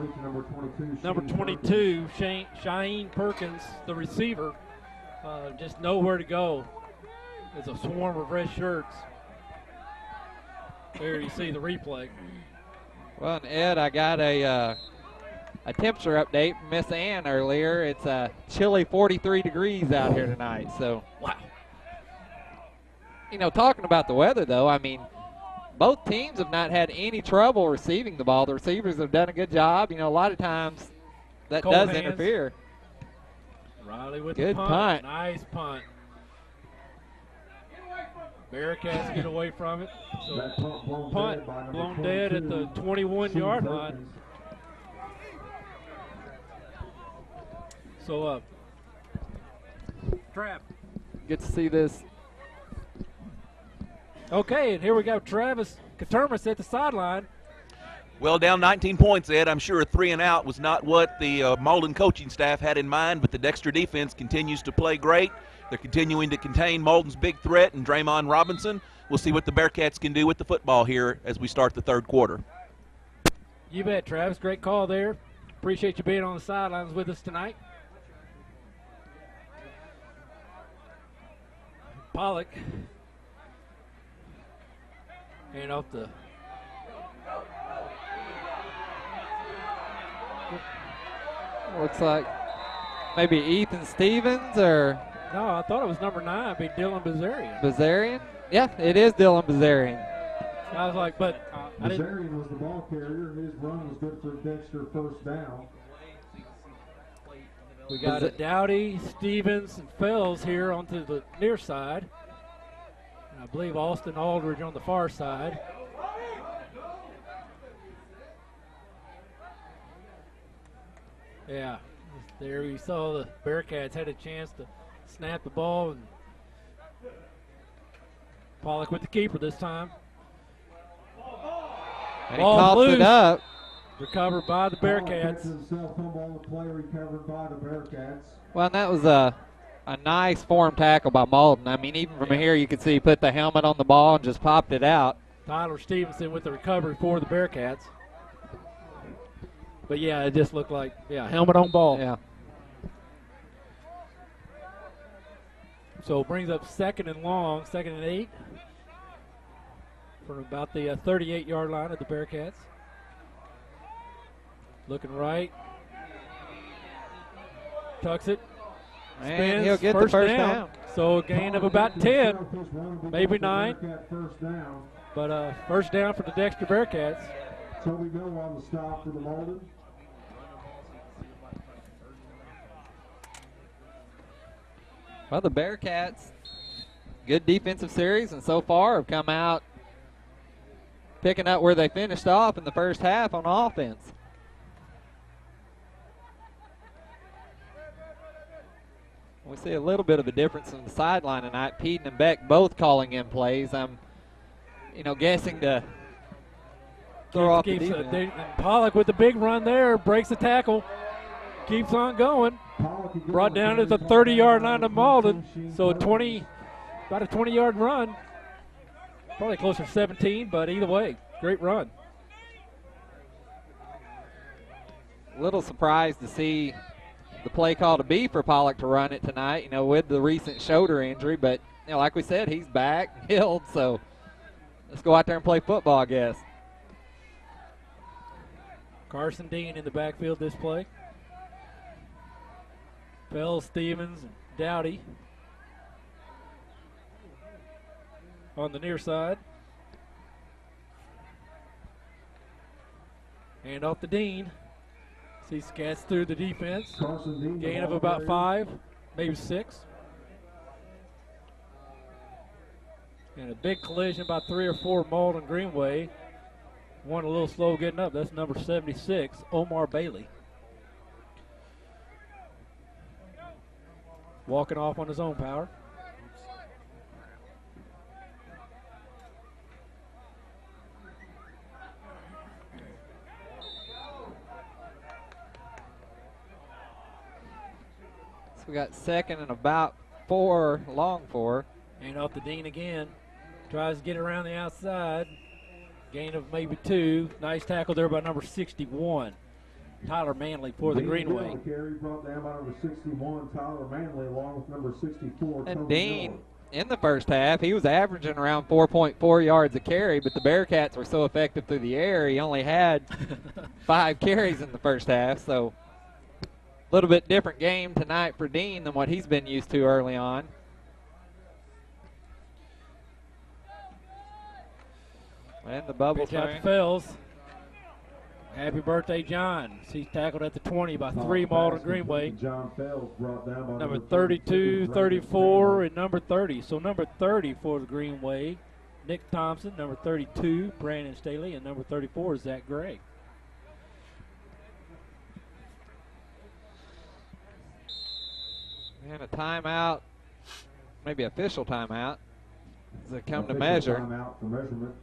Number 22, Shaheen Perkins, the receiver, just nowhere to go. There's a swarm of red shirts. There you see the replay. Well, and Ed, I got a temperature update from Miss Ann earlier. It's a chilly 43 degrees out here tonight. So, wow. Talking about the weather, though, both teams have not had any trouble receiving the ball. The receivers have done a good job. A lot of times that Cold does hands. interfere. Riley with good the punt. Nice punt. Bearcats get away from it. So punt blown dead at the 21-yard line. So, Trav. Get to see this. Okay, and here we go. Travis Katermas at the sideline. Well, down 19 points, Ed. I'm sure a 3 and out was not what the Malden coaching staff had in mind, but the Dexter defense continues to play great. They're continuing to contain Malden's big threat and Draymond Robinson. We'll see what the Bearcats can do with the football here as we start the third quarter. You bet, Travis. Great call there. Appreciate you being on the sidelines with us tonight. Pollock. And off the looks like maybe Ethan Stevens or no, I thought it was number 9, be Dylan Bazarian. Bazarian? Yeah, it is Dylan Bazarian. I was like, but I didn't. Bazarian was the ball carrier, and his run was good for Dexter first down. We got a Dowdy, Stevens, and Fells here onto the near side. And I believe Austin Aldridge on the far side. Yeah, there we saw the Bearcats had a chance to snap the ball, and Pollock with the keeper this time. And he tossed it up. Recovered by the Bearcats. Well, and that was a nice form tackle by Malden. I mean, even from here you could see he put the helmet on the ball and just popped it out. Tyler Stevenson with the recovery for the Bearcats. But, yeah, it just looked like, helmet on ball. Yeah. So it brings up 2nd and long, 2nd and 8 from about the 38-yard line of the Bearcats. Looking right. Tucks it. And Spins, he'll get the first down. So a gain of about 10, maybe 9. But first down for the Dexter Bearcats. So we go on the stop for the Malden. Well, the Bearcats, good defensive series, and so far have come out picking up where they finished off in the first half on offense. We see a little bit of a difference in the sideline tonight. Peden and Beck both calling in plays. I'm, guessing to throw off the defense. Pollock with the big run there, breaks the tackle, keeps on going. Brought down to the 30-yard line of Malden. So about a 20-yard run. Probably closer to 17, but either way, great run. A little surprised to see the play call to be for Pollock to run it tonight, with the recent shoulder injury. But, like we said, he's back, healed, so let's go out there and play football, I guess. Carson Dean in the backfield this play. Bell, Stevens, and Dowdy on the near side. Hand off to Dean. He scats through the defense. Gain of about 5, maybe 6. And a big collision, about 3 or 4 Malden Greenway. One a little slow getting up. That's number 76, Omar Bailey. Walking off on his own power. So we got 2nd and about 4, long 4. Hand off to Dean again. Tries to get around the outside. Gain of maybe 2. Nice tackle there by number 61. Tyler Manley for the Greenway. Carry brought down by number 61, Tyler Manley, along with number 64. And Dean, in the first half, he was averaging around 4.4 yards a carry, but the Bearcats were so effective through the air, he only had 5 carries in the first half. So a little bit different game tonight for Dean than what he's been used to early on. And the bubble pitch out to Fells. Happy birthday, John. He's tackled at the 20 by 3 Malden Greenway. John Fells brought down by number 32, 34, and number 30. So number 30 for the Greenway, Nick Thompson. Number 32, Brandon Staley. And number 34 is Zach Gray. And a timeout, maybe official timeout, as they come to measure. Timeout for measurement.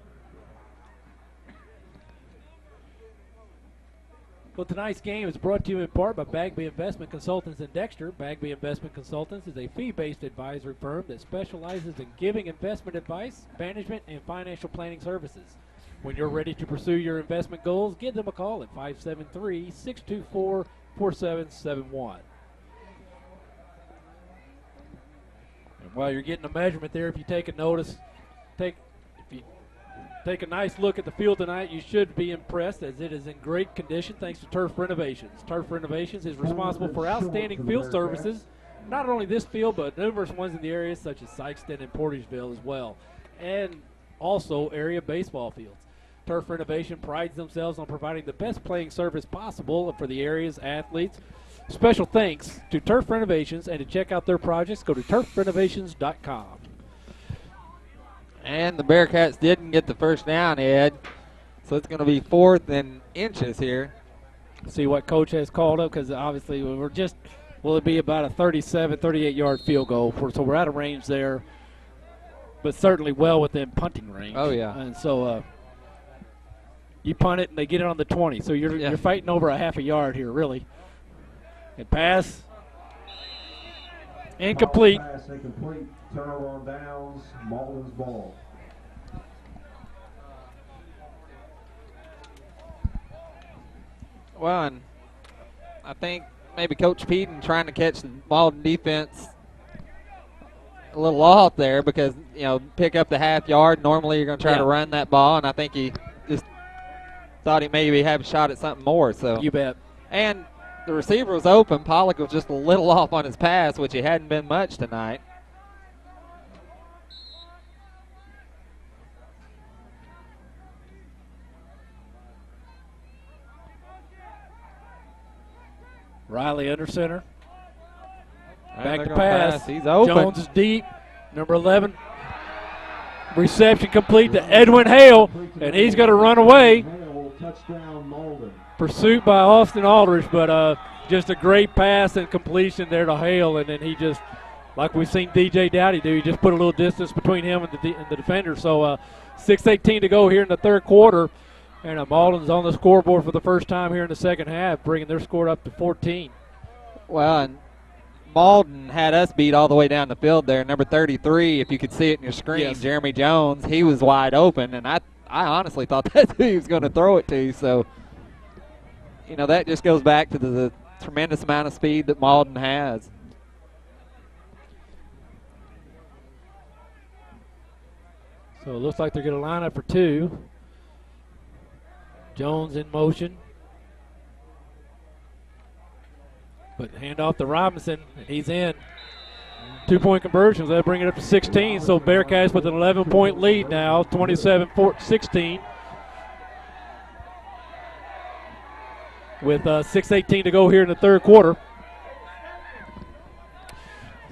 Well, tonight's game is brought to you in part by Bagby Investment Consultants in Dexter. Bagby Investment Consultants is a fee-based advisory firm that specializes in giving investment advice, management, and financial planning services. When you're ready to pursue your investment goals, give them a call at 573-624-4771. And while you're getting a measurement there, if you take a notice, take a nice look at the field tonight. You should be impressed as it is in great condition thanks to Turf Renovations. Turf Renovations is responsible for outstanding field services, not only this field, but numerous ones in the area such as Sykeston and Portageville as well, and also area baseball fields. Turf Renovation prides themselves on providing the best playing service possible for the area's athletes. Special thanks to Turf Renovations, and to check out their projects, go to turfrenovations.com. And the Bearcats didn't get the first down, Ed. So it's going to be 4th and inches here. See what coach has called up, because obviously will it be about a 37, 38-yard field goal. So we're out of range there, but certainly well within punting range. Oh, yeah. And so you punt it and they get it on the 20. So you're fighting over a half a yard here, really. And pass. Incomplete. Pass incomplete. Turnover on downs. Malden's ball. Well, and I think maybe Coach Peden trying to catch the Malden defense a little off there because, pick up the half yard. Normally you're going to try to run that ball, and I think he just thought he maybe have a shot at something more. So you bet. And the receiver was open. Pollock was just a little off on his pass, which he hadn't been much tonight. Riley under center. And Back they're to gonna pass. He's open. Jones is deep. Number 11. Reception complete to Edwin Hale, and he's going to run away. Pursuit by Austin Aldrich, but just a great pass and completion there to Hale, and then he just, like we've seen DJ Dowdy do, he just put a little distance between him and the defender. So 6:18 to go here in the third quarter. And Malden's on the scoreboard for the first time here in the second half, bringing their score up to 14. Well, and Malden had us beat all the way down the field there. Number 33, if you could see it in your screen, Jeremy Jones, he was wide open, and I honestly thought that's who he was going to throw it to. So, that just goes back to the tremendous amount of speed that Malden has. So it looks like they're going to line up for two. Jones in motion. But hand off to Robinson, and he's in. 2-point conversions, they'll bring it up to 16. So Bearcats with an 11-point lead now, 27-16. With 6:18 to go here in the third quarter.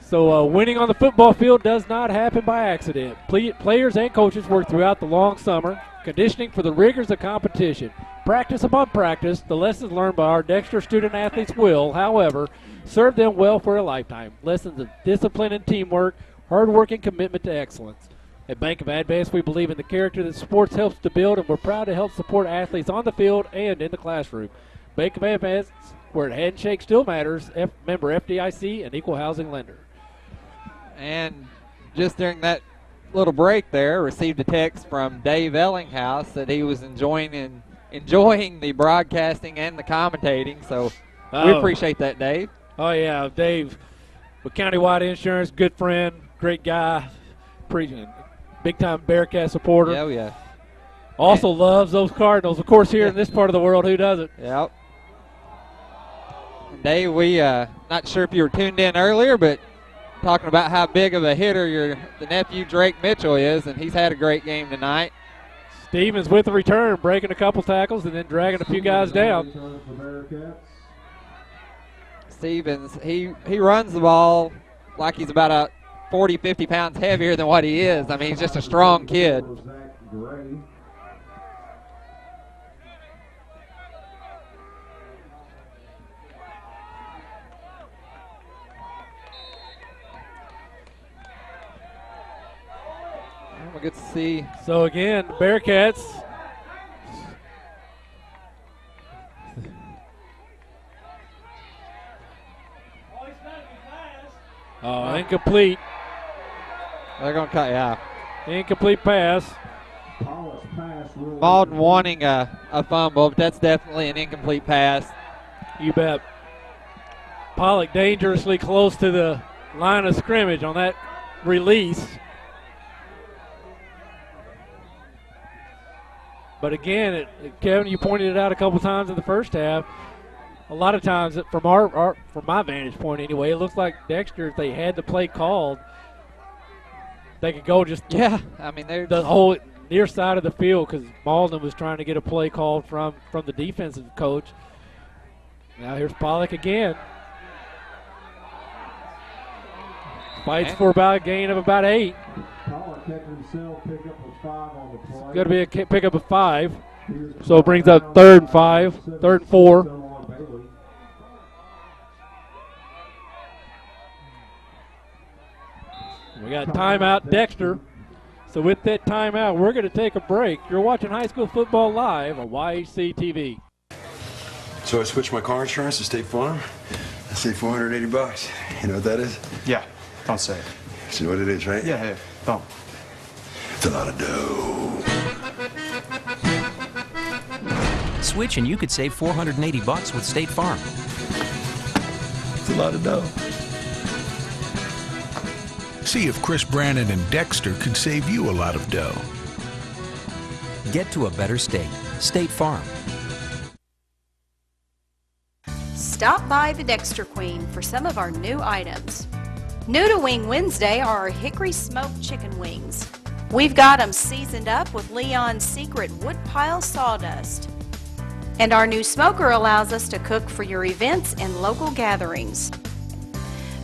So winning on the football field does not happen by accident. Players and coaches work throughout the long summer, conditioning for the rigors of competition. Practice upon practice, the lessons learned by our Dexter student athletes will, however, serve them well for a lifetime. Lessons of discipline and teamwork, hard work and commitment to excellence. At Bank of Advance, we believe in the character that sports helps to build, and we're proud to help support athletes on the field and in the classroom. Bank of Advance, where a handshake still matters, member FDIC, and equal housing lender. And just during that little break there, received a text from Dave Ellinghouse that he was enjoying the broadcasting and the commentating. So we appreciate that, Dave. Oh, yeah, Dave with Countywide Insurance, good friend, great guy, big-time Bearcat supporter. Oh, yeah. Also loves those Cardinals. Of course, here in this part of the world, who doesn't? Yep. Dave, we not sure if you were tuned in earlier, but talking about how big of a hitter the nephew Drake Mitchell is, and he's had a great game tonight. Stevens with the return, breaking a couple tackles and then dragging a few guys down. Stevens, he runs the ball like he's about 40, 50 pounds heavier than what he is. I mean, he's just a strong kid. Good to see. So again, Bearcats. Incomplete. They're going to cut, yeah. Incomplete pass. Malden wanting a fumble, but that's definitely an incomplete pass. You bet. Pollock dangerously close to the line of scrimmage on that release. But again, Kevin, you pointed it out a couple times in the first half. A lot of times, from my vantage point anyway, it looks like Dexter, if they had the play called, they could go just I mean, the whole near side of the field because Malden was trying to get a play called from the defensive coach. Now here's Pollock again. Fights for about a gain of about 8. Pollock had himself pick up a 5 on the play. Going to be a pickup of 5. So it brings up 3rd and 5, 3rd and 4. We got timeout, Dexter. So with that timeout, we're going to take a break. You're watching high school football live on YHC TV. So I switched my car insurance to State Farm. I saved $480. You know what that is? Yeah, don't say it. You know what it is, right? Yeah, don't. It's a lot of dough. Switch and you could save $480 with State Farm. It's a lot of dough. See if Chris Brannon and Dexter could save you a lot of dough. Get to a better state. State Farm. Stop by the Dexter Queen for some of our new items. New to Wing Wednesday are our hickory smoked chicken wings. We've got them seasoned up with Leon's secret woodpile sawdust. And our new smoker allows us to cook for your events and local gatherings.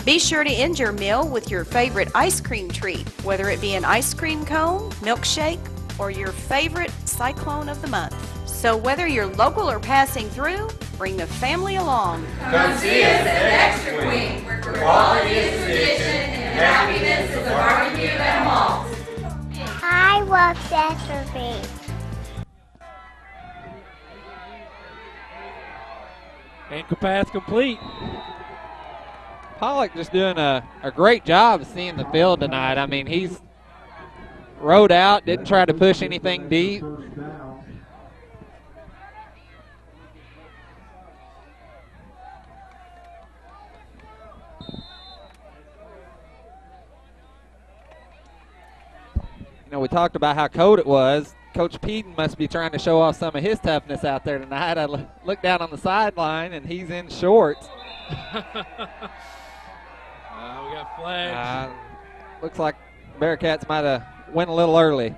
Be sure to end your meal with your favorite ice cream treat, whether it be an ice cream cone, milkshake, or your favorite cyclone of the month. So whether you're local or passing through, bring the family along. Come see us at Dexter Queen, where quality is tradition and happiness is a barbecue at Malden. I love Dexter Queen. Ankle pass complete. Pollock just doing a great job of seeing the field tonight. I mean, he's rode out, didn't try to push anything deep. You know, we talked about how cold it was. Coach Peden must be trying to show off some of his toughness out there tonight. I look down on the sideline, and he's in shorts. We got flags. Looks like Bearcats might have went a little early.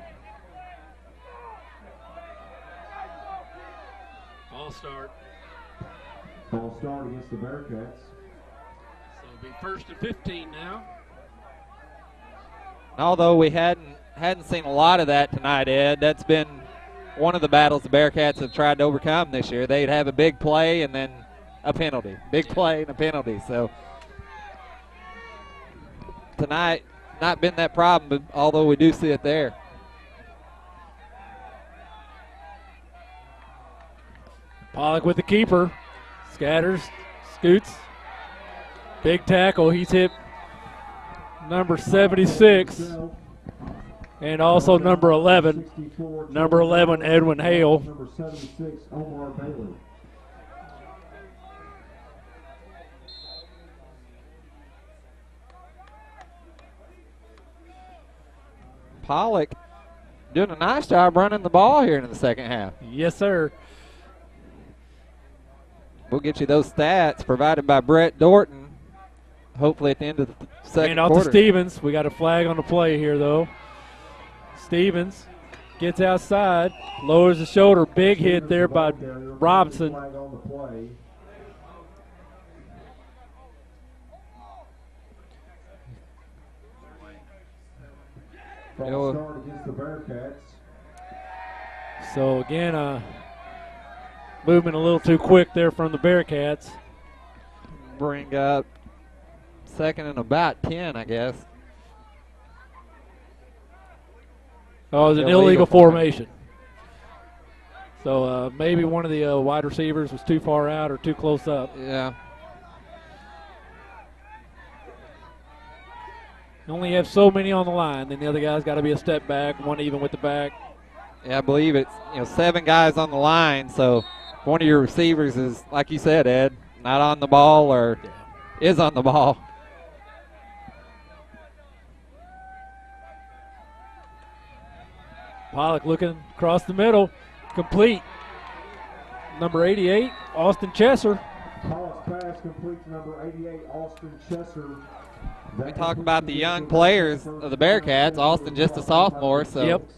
Ball start. Ball start against the Bearcats. So it'll be 1st and 15 now. Although we hadn't seen a lot of that tonight, Ed, that's been one of the battles the Bearcats have tried to overcome this year. They'd have a big play and then a penalty. Big play and a penalty. So tonight, not been that problem, but although we do see it there. Pollock with the keeper. Scatters, scoots. Big tackle. He's hit number 76 and also number 11. Number 11, Edwin Hale. Number 76, Omar Bailey. Pollock doing a nice job running the ball here in the second half. Yes, sir. We'll get you those stats provided by Brett Dorton, hopefully at the end of the second off quarter. to Stevens. We got a flag on the play here, though. Stevens gets outside, lowers the shoulder. Big hit there by Robinson. Start against the Bearcats. So again, movement a little too quick there from the Bearcats. Bring up second and about 10, I guess. Oh, it was an illegal formation. So maybe one of the wide receivers was too far out or too close up. Yeah. You only have so many on the line, then the other guy's got to be a step back, one even with the back. Yeah, I believe it's 7 guys on the line, so one of your receivers is, like you said, Ed, not on the ball or is on the ball. Pollock looking across the middle, complete. Number 88, Austin Chesser. Pollock's pass complete to number 88, Austin Chesser. We talk about the young players of the Bearcats. Austin just a sophomore, so. Yep.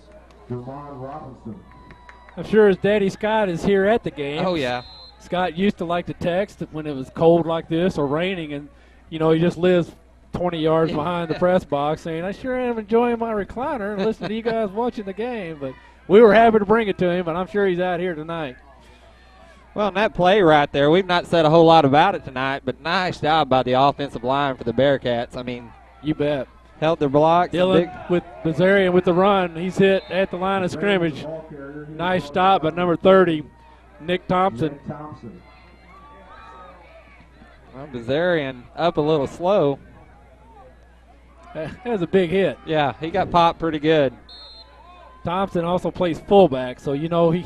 I'm sure his daddy Scott is here at the game. Oh, yeah. Scott used to like to text when it was cold like this or raining, and, he just lives 20 yards behind the press box saying, I sure am enjoying my recliner and listening to you guys watching the game. But we were happy to bring it to him, and I'm sure he's out here tonight. Well, in that play right there, we've not said a whole lot about it tonight, but nice job by the offensive line for the Bearcats. I mean, you bet. held their blocks. Dillon with Bazarian with the run. He's hit at the line of scrimmage. Nice stop by number 30, Nick Thompson. Well, Bazarian up a little slow. That was a big hit. Yeah, he got popped pretty good. Thompson also plays fullback, so you know he.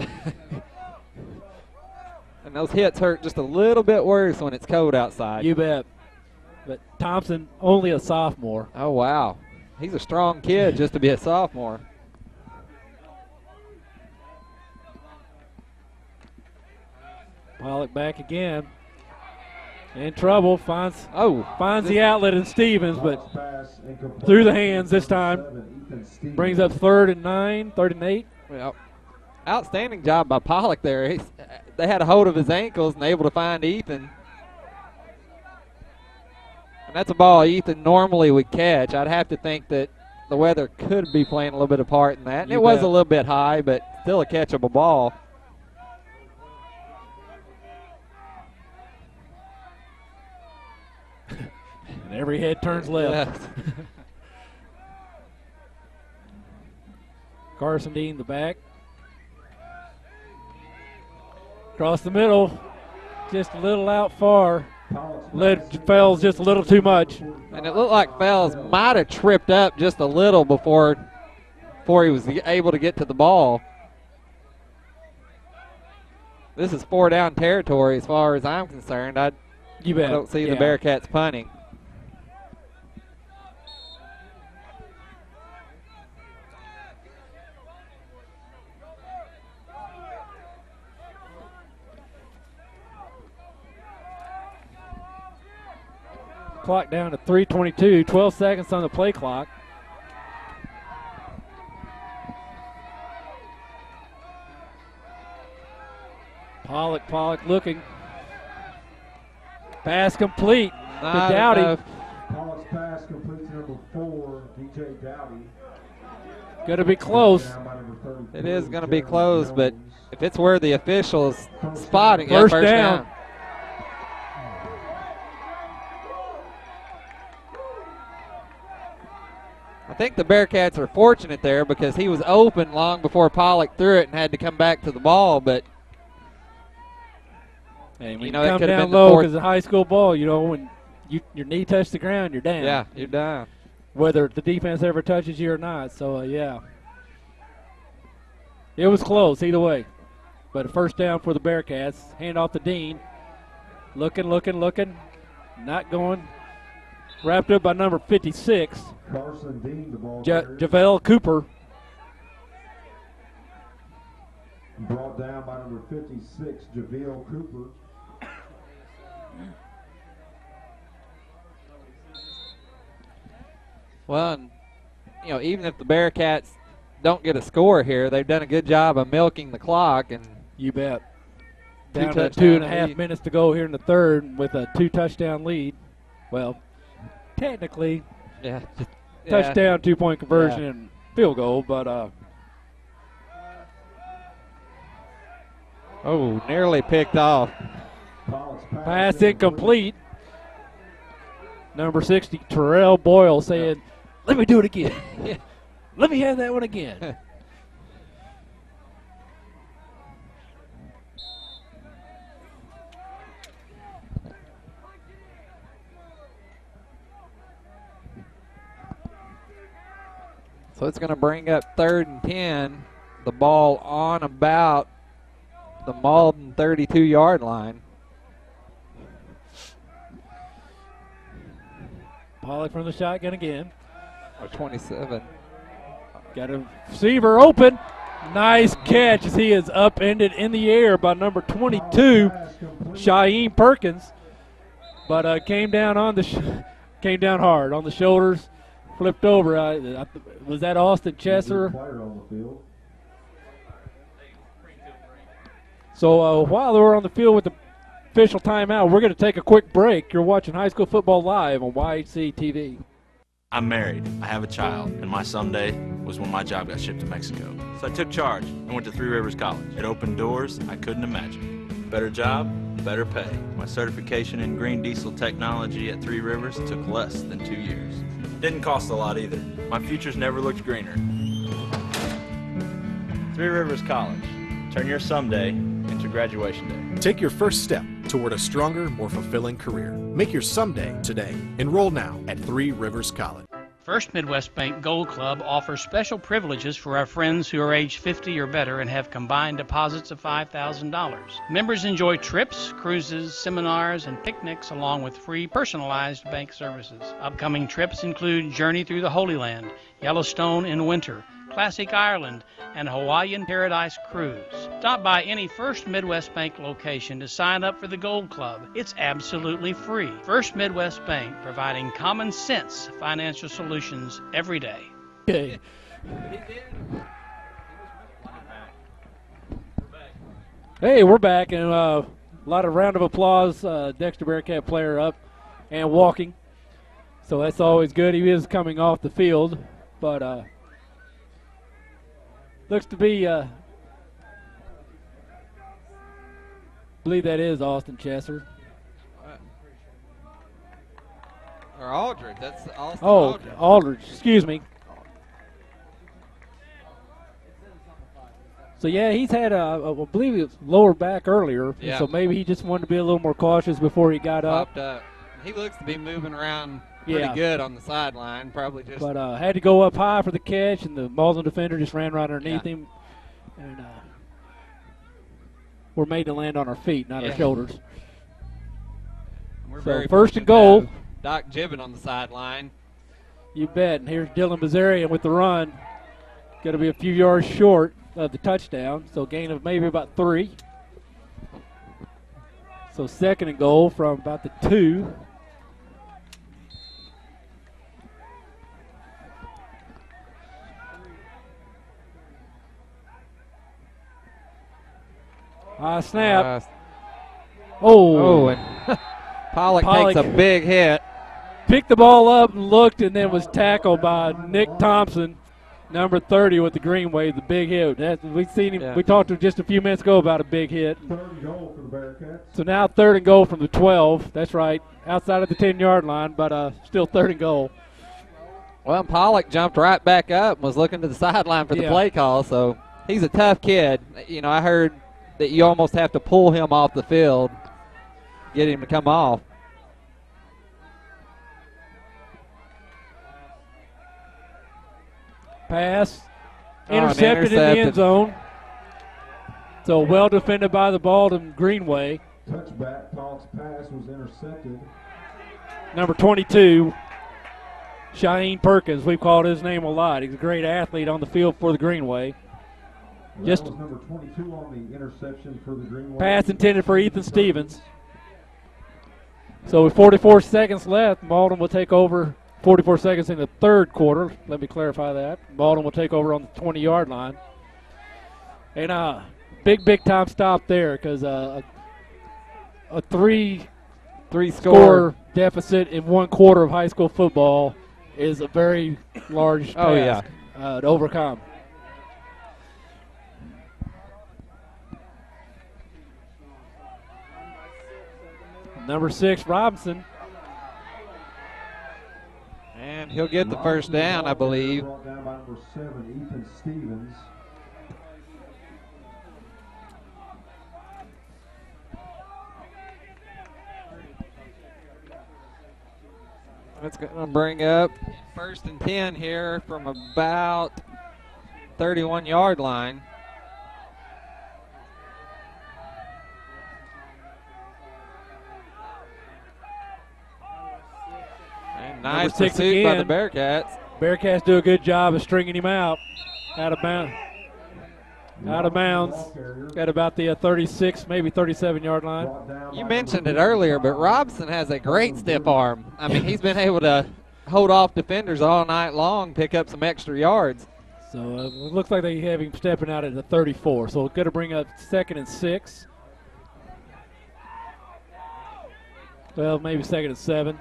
And those hits hurt just a little bit worse when it's cold outside. You bet. But Thompson, only a sophomore. Oh, wow. He's a strong kid just to be a sophomore. Pollock back again. In trouble, finds the outlet in Stevens, but through the hands this time. Brings up 3rd and 9, 3rd and 8. Well, outstanding job by Pollock there. They had a hold of his ankles and able to find Ethan. And that's a ball Ethan normally would catch. I'd have to think that the weather could be playing a little bit of part in that. And it was a little bit high, but still a catchable ball. And every head turns left. Carson Dean, the back. Across the middle, just a little out far. Led Fells just a little too much. And it looked like Fells might have tripped up just a little before he was able to get to the ball. This is 4 down territory as far as I'm concerned. I don't see the Bearcats punting. Clock down to 3:22, 12 seconds on the play clock. Pollock looking. Pass complete to Dowdy. Pollock's pass complete to number 4, DJ Dowdy. Going to be close. It is going to be close, but if it's where the officials spotting it, first down. I think the Bearcats are fortunate there because he was open long before Pollock threw it and had to come back to the ball, but hey, when you come down low because it's a high school ball, you know, when your knee touches the ground, you're down. Yeah, you're down. Whether the defense ever touches you or not, so yeah. It was close either way. But a first down for the Bearcats. Hand off to Dean. Looking. Not going. Wrapped up by number 56. Carson Dean, the ball Javel Cooper. Brought down by number 56, Javel Cooper. Well, and, you know, even if the Bearcats don't get a score here, they've done a good job of milking the clock. And you bet. Down to 2.5 minutes to go here in the third with a 2-touchdown lead. Well, technically, touchdown, 2-point conversion, and field goal, but nearly picked off. Pass incomplete. Number 60, Terrell Boyle saying, let me do it again. Let me have that one again. So it's going to bring up 3rd and 10. The ball on about the Malden 32-yard line. Pollock from the shotgun again. Or 27. Got a receiver open. Nice catch as he is upended in the air by number 22, Shaheem Perkins. But came down hard on the shoulders. Flipped over. Was that Austin Chesser? So while we're on the field with the official timeout, we're going to take a quick break. You're watching High School Football live on YHC TV. I'm married, I have a child, and my someday was when my job got shipped to Mexico. So I took charge and went to Three Rivers College. It opened doors I couldn't imagine. Better job, better pay. My certification in green diesel technology at Three Rivers took less than 2 years. Didn't cost a lot either. My future's never looked greener. Three Rivers College. Turn your someday into graduation day. Take your first step toward a stronger, more fulfilling career. Make your someday today. Enroll now at Three Rivers College. First Midwest Bank Gold Club offers special privileges for our friends who are age 50 or better and have combined deposits of $5,000. Members enjoy trips, cruises, seminars, and picnics along with free personalized bank services. Upcoming trips include Journey Through the Holy Land, Yellowstone in winter, Classic Ireland, and Hawaiian Paradise Cruise. Stop by any First Midwest Bank location to sign up for the Gold Club. It's absolutely free. First Midwest Bank, providing common sense financial solutions every day. Okay. Hey, we're back, and a lot of round of applause. Dexter Bearcat player up and walking. So that's always good. He is coming off the field, but looks to be, believe that is Austin Chesser. Or Aldridge. That's Austin Aldridge. Aldridge, excuse me. So, yeah, he's had, I believe it was lower back earlier. Yeah. So maybe he just wanted to be a little more cautious before he got Popped up. up. He looks to be moving around pretty good on the sideline. Probably just. But had to go up high for the catch, and the Malden defender just ran right underneath him. And we're made to land on our feet, not our shoulders. We're So very first fortunate and goal. to have Doc Gibbon on the sideline. You bet. And here's Dylan Bazarian with the run. Going to be a few yards short of the touchdown, so gain of maybe about 3. So second and goal from about the 2. Snap. And Pollock takes a big hit. Picked the ball up and looked, and then was tackled by Nick Thompson, number 30 with the Greenway, the big hit. We've seen him. We talked to him just a few minutes ago about a big hit. Third and goal for the Bearcats. So now third and goal from the 12. That's right, outside of the 10-yard line, but still third and goal. Well, Pollock jumped right back up and was looking to the sideline for the play call, so he's a tough kid. You know, I heard that you almost have to pull him off the field, get him to come off. Pass intercepted in the end zone. So well defended by the Malden Greenway. Touchback, Pollock's pass was intercepted. Number 22, Shaheem Perkins. We've called his name a lot. He's a great athlete on the field for the Greenway. That Just was number 22 on the interception for the Greenway. pass intended for Ethan Stevens. So with 44 seconds left, Malden will take over. 44 seconds in the third quarter. Let me clarify that. Malden will take over on the 20-yard line. And big time stop there because a three score deficit in 1 quarter of high school football is a very large task to overcome. Number 6, Robinson. And he'll get the first down, I believe. Brought down by number 7, Ethan Stevens. That's going to bring up first and 10 here from about 31-yard line. And nice pursuit by the Bearcats. Bearcats do a good job of stringing him out of bounds at about the 36, maybe 37-yard line. You mentioned it earlier, but Robson has a great stiff arm. I mean, he's been able to hold off defenders all night long, pick up some extra yards. So it looks like they have him stepping out at the 34. So it's going to bring up 2nd and 6. Well, maybe 2nd and 7.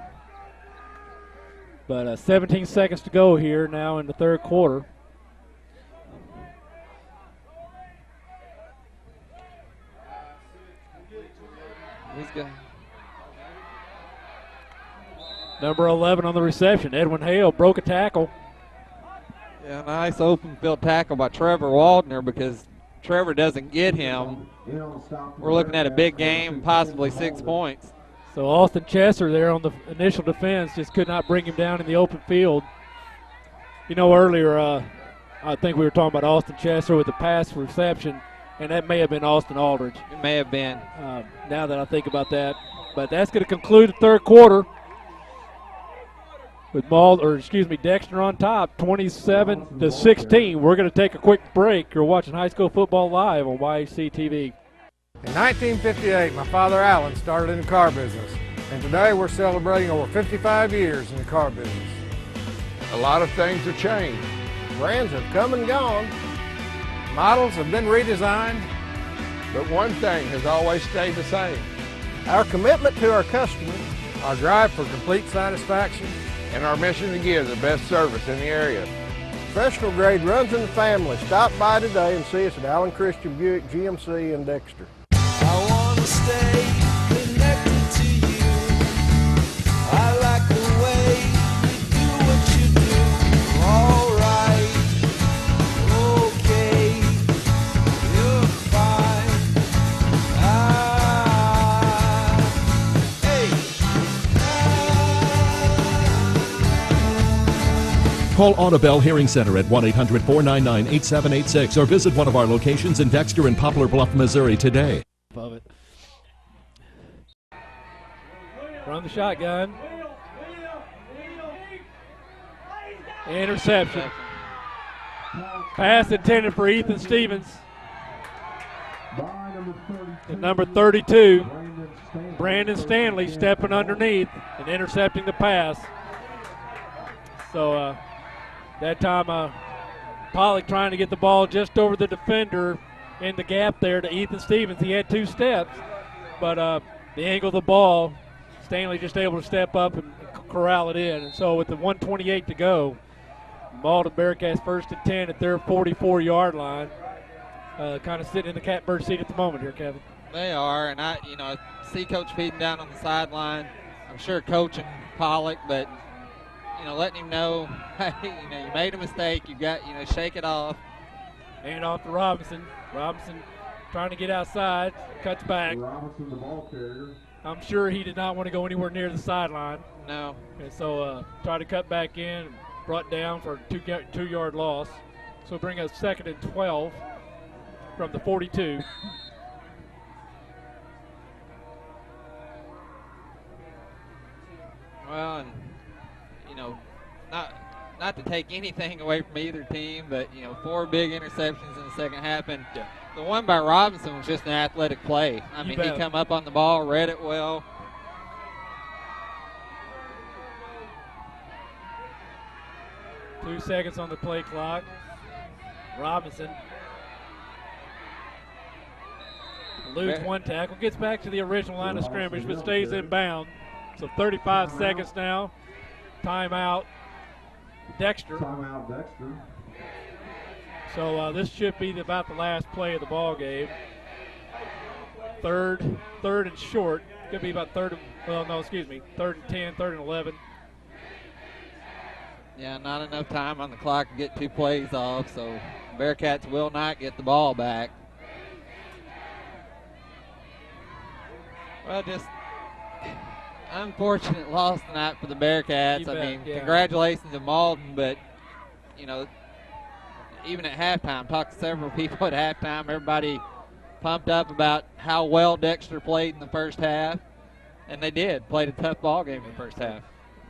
But 17 seconds to go here now in the third quarter. He's good. Number 11 on the reception, Edwin Hale, broke a tackle. Yeah, nice open field tackle by Trevor Waldner because Trevor doesn't get him. We're looking at a big game, possibly 6 points. So Austin Chesser there on the initial defense just could not bring him down in the open field. You know, earlier I think we were talking about Austin Chesser with the pass reception, and that may have been Austin Aldridge. It may have been. Now that I think about that. But that's going to conclude the third quarter with Dexter on top, 27-16. We're going to take a quick break. You're watching High School Football live on YHC TV. In 1958, my father Alan started in the car business, and today we're celebrating over 55 years in the car business. A lot of things have changed. Brands have come and gone. Models have been redesigned. But one thing has always stayed the same. Our commitment to our customers, our drive for complete satisfaction, and our mission to give the best service in the area. Professional grade runs in the family. Stop by today and see us at Allen Christian Buick GMC in Dexter. I wanna stay connected to you. I like the way you do what you do. All right, okay, you're fine. Call Audubell Hearing Center at 1-800-499-8786 or visit one of our locations in Dexter and Poplar Bluff, Missouri today. Above it. Run the shotgun. Interception. Pass intended for Ethan Stevens. And number 32, Brandon Stanley, stepping underneath and intercepting the pass. So that time Pollock trying to get the ball just over the defender in the gap there to Ethan Stevens. He had 2 steps, but the angle of the ball, Stanley just able to step up and corral it in. And so with the 1:28 to go, Malden Bearcats first and 10 at their 44-yard line. Kind of sitting in the catbird seat at the moment here, Kevin. They are, and I see Coach Feeden down on the sideline. I'm sure coaching Pollock, but letting him know, hey, you made a mistake. You got, shake it off. Hand off to Robinson. Robinson trying to get outside, cuts back. Robinson, the ball carrier. I'm sure he did not want to go anywhere near the sideline. No. And so tried to cut back in, brought down for a 2-yard loss. So bring us 2nd and 12 from the 42. Well, and not to take anything away from either team, but 4 big interceptions in the second half, and the one by Robinson was just an athletic play. I mean, he come up on the ball, read it well. Two seconds on the play clock. Robinson loses 1 tackle, gets back to the original line of scrimmage, but stays in bound. So 35 seconds now. Timeout, Dexter. Timeout, Dexter. So this should be about the last play of the ball game. Third and short. Could be about third and 10, third and 11. Yeah, not enough time on the clock to get 2 plays off, so Bearcats will not get the ball back. Well, just unfortunate loss tonight for the Bearcats. Congratulations to Malden, but, even at halftime, talked to several people at halftime, everybody pumped up about how well Dexter played in the first half, and they did. Played a tough ball game in the first half.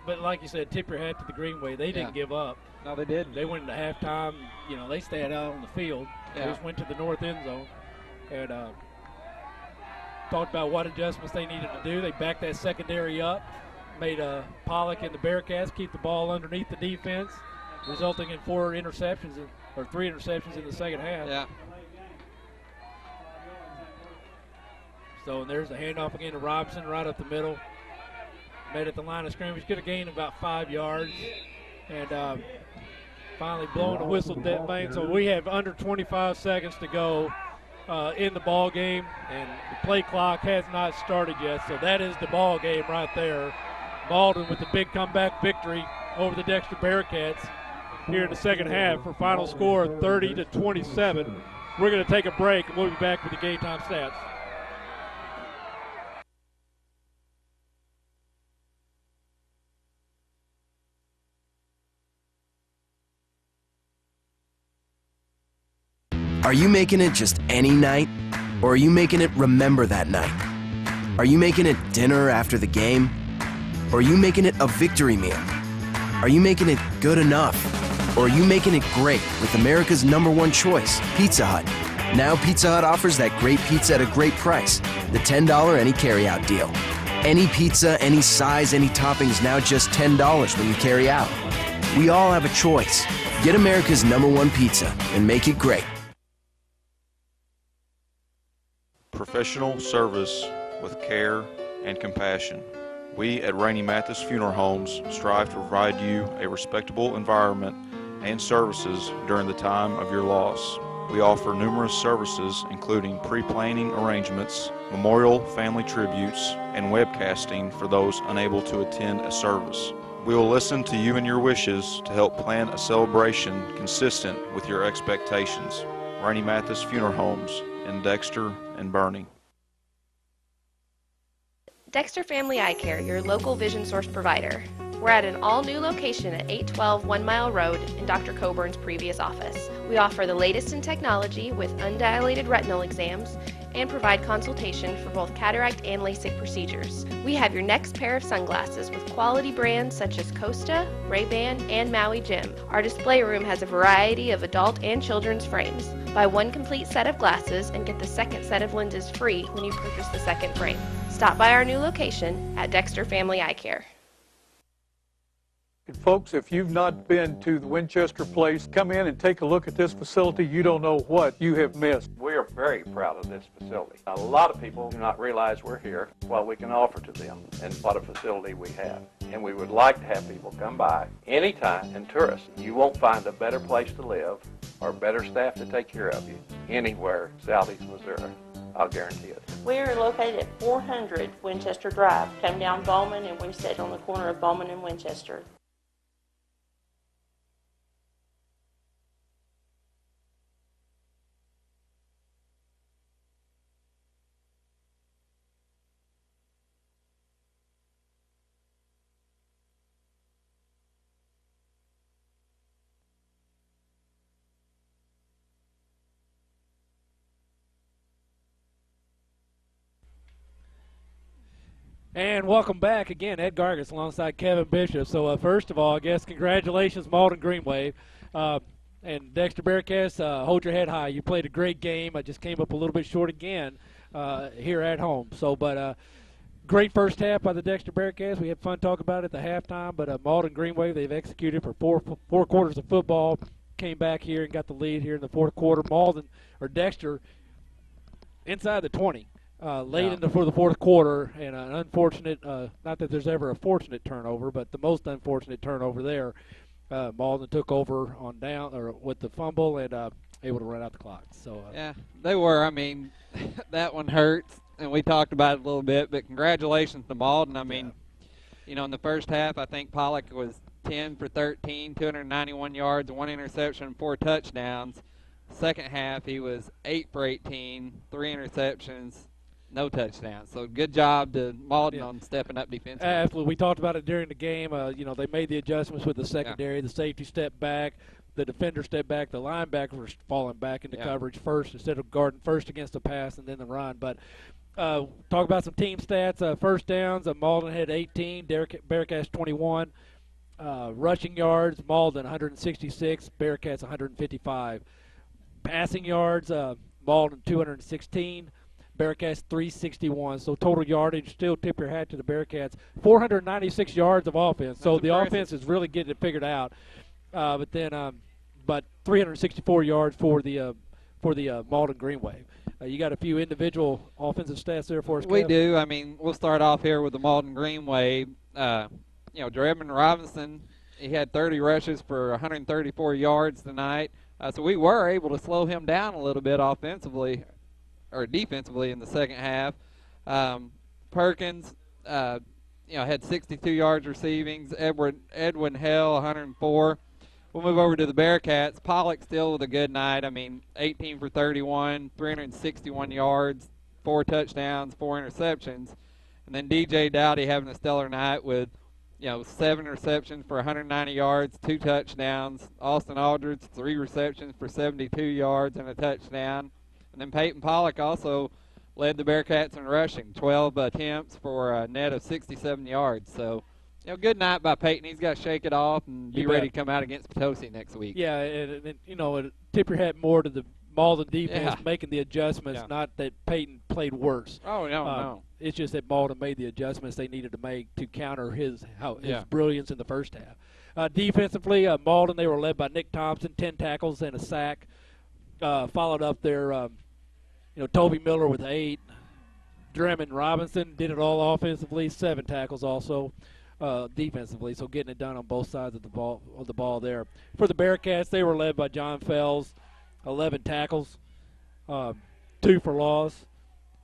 But like you said, tip your hat to the Greenway. They didn't give up. No, they didn't. They went into halftime. They stayed out on the field. They just went to the north end zone and talked about what adjustments they needed to do. They backed that secondary up, made Pollock and the Bearcats keep the ball underneath the defense, resulting in 3 interceptions in the second half. Yeah. So there's a handoff again to Robinson right up the middle. Made at the line of scrimmage, could have gained about 5 yards, and finally blowing the whistle that thing. So we have under 25 seconds to go in the ball game, and the play clock has not started yet, so that is the ball game right there. Malden with the big comeback victory over the Dexter Bearcats here in the second half for final score of 30-27. We're going to take a break, and we'll be back with the game time stats. Are you making it just any night? Or are you making it remember that night? Are you making it dinner after the game? Or are you making it a victory meal? Are you making it good enough? Or are you making it great with America's #1 choice, Pizza Hut? Now Pizza Hut offers that great pizza at a great price, the $10 any carryout deal. Any pizza, any size, any toppings, now just $10 when you carry out. We all have a choice. Get America's #1 pizza and make it great. Professional service with care and compassion. We at Rainey Mathis Funeral Homes strive to provide you a respectable environment and services during the time of your loss. We offer numerous services including pre-planning arrangements, memorial family tributes, and webcasting for those unable to attend a service. We will listen to you and your wishes to help plan a celebration consistent with your expectations. Rainey Mathis Funeral Homes in Dexter and Bernie. Dexter Family Eye Care, your local vision source provider. We're at an all-new location at 812 One Mile Road in Dr. Coburn's previous office. We offer the latest in technology with undilated retinal exams and provide consultation for both cataract and LASIK procedures. We have your next pair of sunglasses with quality brands such as Costa, Ray-Ban, and Maui Jim. Our display room has a variety of adult and children's frames. Buy one complete set of glasses and get the second set of lenses free when you purchase the second frame. Stop by our new location at Dexter Family Eye Care. And folks, if you've not been to the Winchester Place, come in and take a look at this facility. You don't know what you have missed. We are very proud of this facility. A lot of people do not realize we're here, what we can offer to them, and what a facility we have. And we would like to have people come by anytime and tour us. You won't find a better place to live or better staff to take care of you anywhere southeast Missouri. I'll guarantee it. We are located at 400 Winchester Drive. Come down Bowman, and we sit on the corner of Bowman and Winchester. And welcome back again, Ed Gargis alongside Kevin Bishop. So first of all, I guess congratulations, Malden Green Wave. And Dexter Bearcats, hold your head high. You played a great game. I just came up a little bit short again here at home. So, but great first half by the Dexter Bearcats. We had fun talking about it at the halftime. But Malden Green Wave, they've executed for four quarters of football. Came back here and got the lead here in the fourth quarter. Malden or Dexter inside the 20. Late for the fourth quarter, and an unfortunate, not that there's ever a fortunate turnover, but the most unfortunate turnover there. Malden took over on down or with the fumble and able to run out the clock. So yeah, they were. I mean, that one hurts, and we talked about it a little bit. But congratulations to Malden. I mean, you know, in the first half, I think Pollock was 10 for 13, 291 yards, 1 interception, 4 touchdowns. Second half, he was 8 for 18, 3 interceptions. No touchdowns. So good job to Malden on stepping up defensively. Absolutely. We talked about it during the game. You know, they made the adjustments with the secondary. The safety stepped back. The defender stepped back. The linebackers were falling back into coverage first instead of guarding first against the pass and then the run. But talk about some team stats. First downs, Malden had 18, Bearcats 21. Rushing yards, Malden 166, Bearcats 155. Passing yards, Malden 216. Bearcats 361. So total yardage, still tip your hat to the Bearcats. 496 yards of offense. So the offense is really getting it figured out. But 364 yards for the Malden Green Wave. You got a few individual offensive stats there for us, We Kev? do. I mean, we'll start off here with the Malden Green Wave. Drebin Robinson, he had 30 rushes for 134 yards tonight. So we were able to slow him down a little bit offensively or defensively in the second half. Perkins, had 62 yards receiving. Edwin Hell, 104. We'll move over to the Bearcats. Pollock still with a good night. 18 for 31, 361 yards, 4 touchdowns, 4 interceptions. And then DJ Dowdy having a stellar night with, 7 receptions for 190 yards, 2 touchdowns. Austin Aldridge, 3 receptions for 72 yards and a touchdown. And then Peyton Pollock also led the Bearcats in rushing, 12 attempts for a net of 67 yards. So, good night by Peyton. He's got to shake it off and be ready to come out against Potosi next week. Yeah, and tip your hat more to the Malden defense making the adjustments, not that Peyton played worse. Oh, no. It's just that Malden made the adjustments they needed to make to counter his brilliance in the first half. Defensively, Malden, they were led by Nick Thompson, 10 tackles and a sack. Followed up there, Toby Miller with 8. Drummond Robinson did it all offensively, 7 tackles also. Defensively, so getting it done on both sides of the ball there. For the Bearcats, they were led by John Fells, 11 tackles, 2 for loss,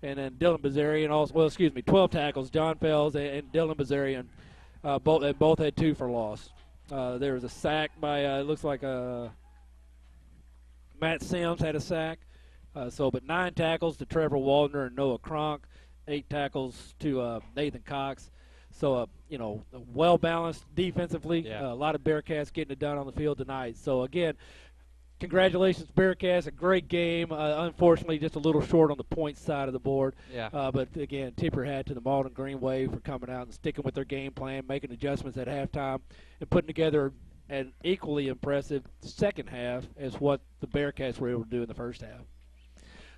and then Dylan Bazarian also. 12 tackles. John Fells and Dylan Bazarian both had 2 for loss. There was a sack by it looks like Matt Sims had a sack. But 9 tackles to Trevor Waldner and Noah Kronk, 8 tackles to Nathan Cox. So, well-balanced defensively. A lot of Bearcats getting it done on the field tonight. So, again, congratulations, Bearcats. A great game. Unfortunately, just a little short on the points side of the board. But, again, tip your hat to the Malden Green Wave for coming out and sticking with their game plan, making adjustments at halftime, and putting together an equally impressive second half as what the Bearcats were able to do in the first half.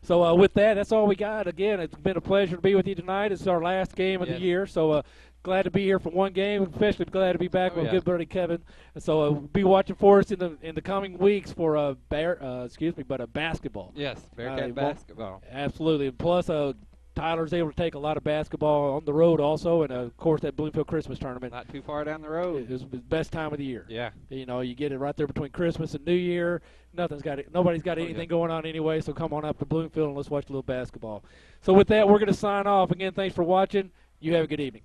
So with that, that's all we got. Again, it's been a pleasure to be with you tonight. It's our last game of the year, so glad to be here for one game, especially glad to be back with good buddy Kevin. And so be watching for us in the coming weeks for basketball. Yes, Bearcat basketball. Absolutely. And plus, Tyler's able to take a lot of basketball on the road also, and of course that Bloomfield Christmas tournament. Not too far down the road. It's the best time of the year. Yeah. You get it right there between Christmas and New Year. Nobody's got anything going on anyway, so come on up to Bloomfield and let's watch a little basketball. So with that, we're going to sign off. Again, thanks for watching. You have a good evening.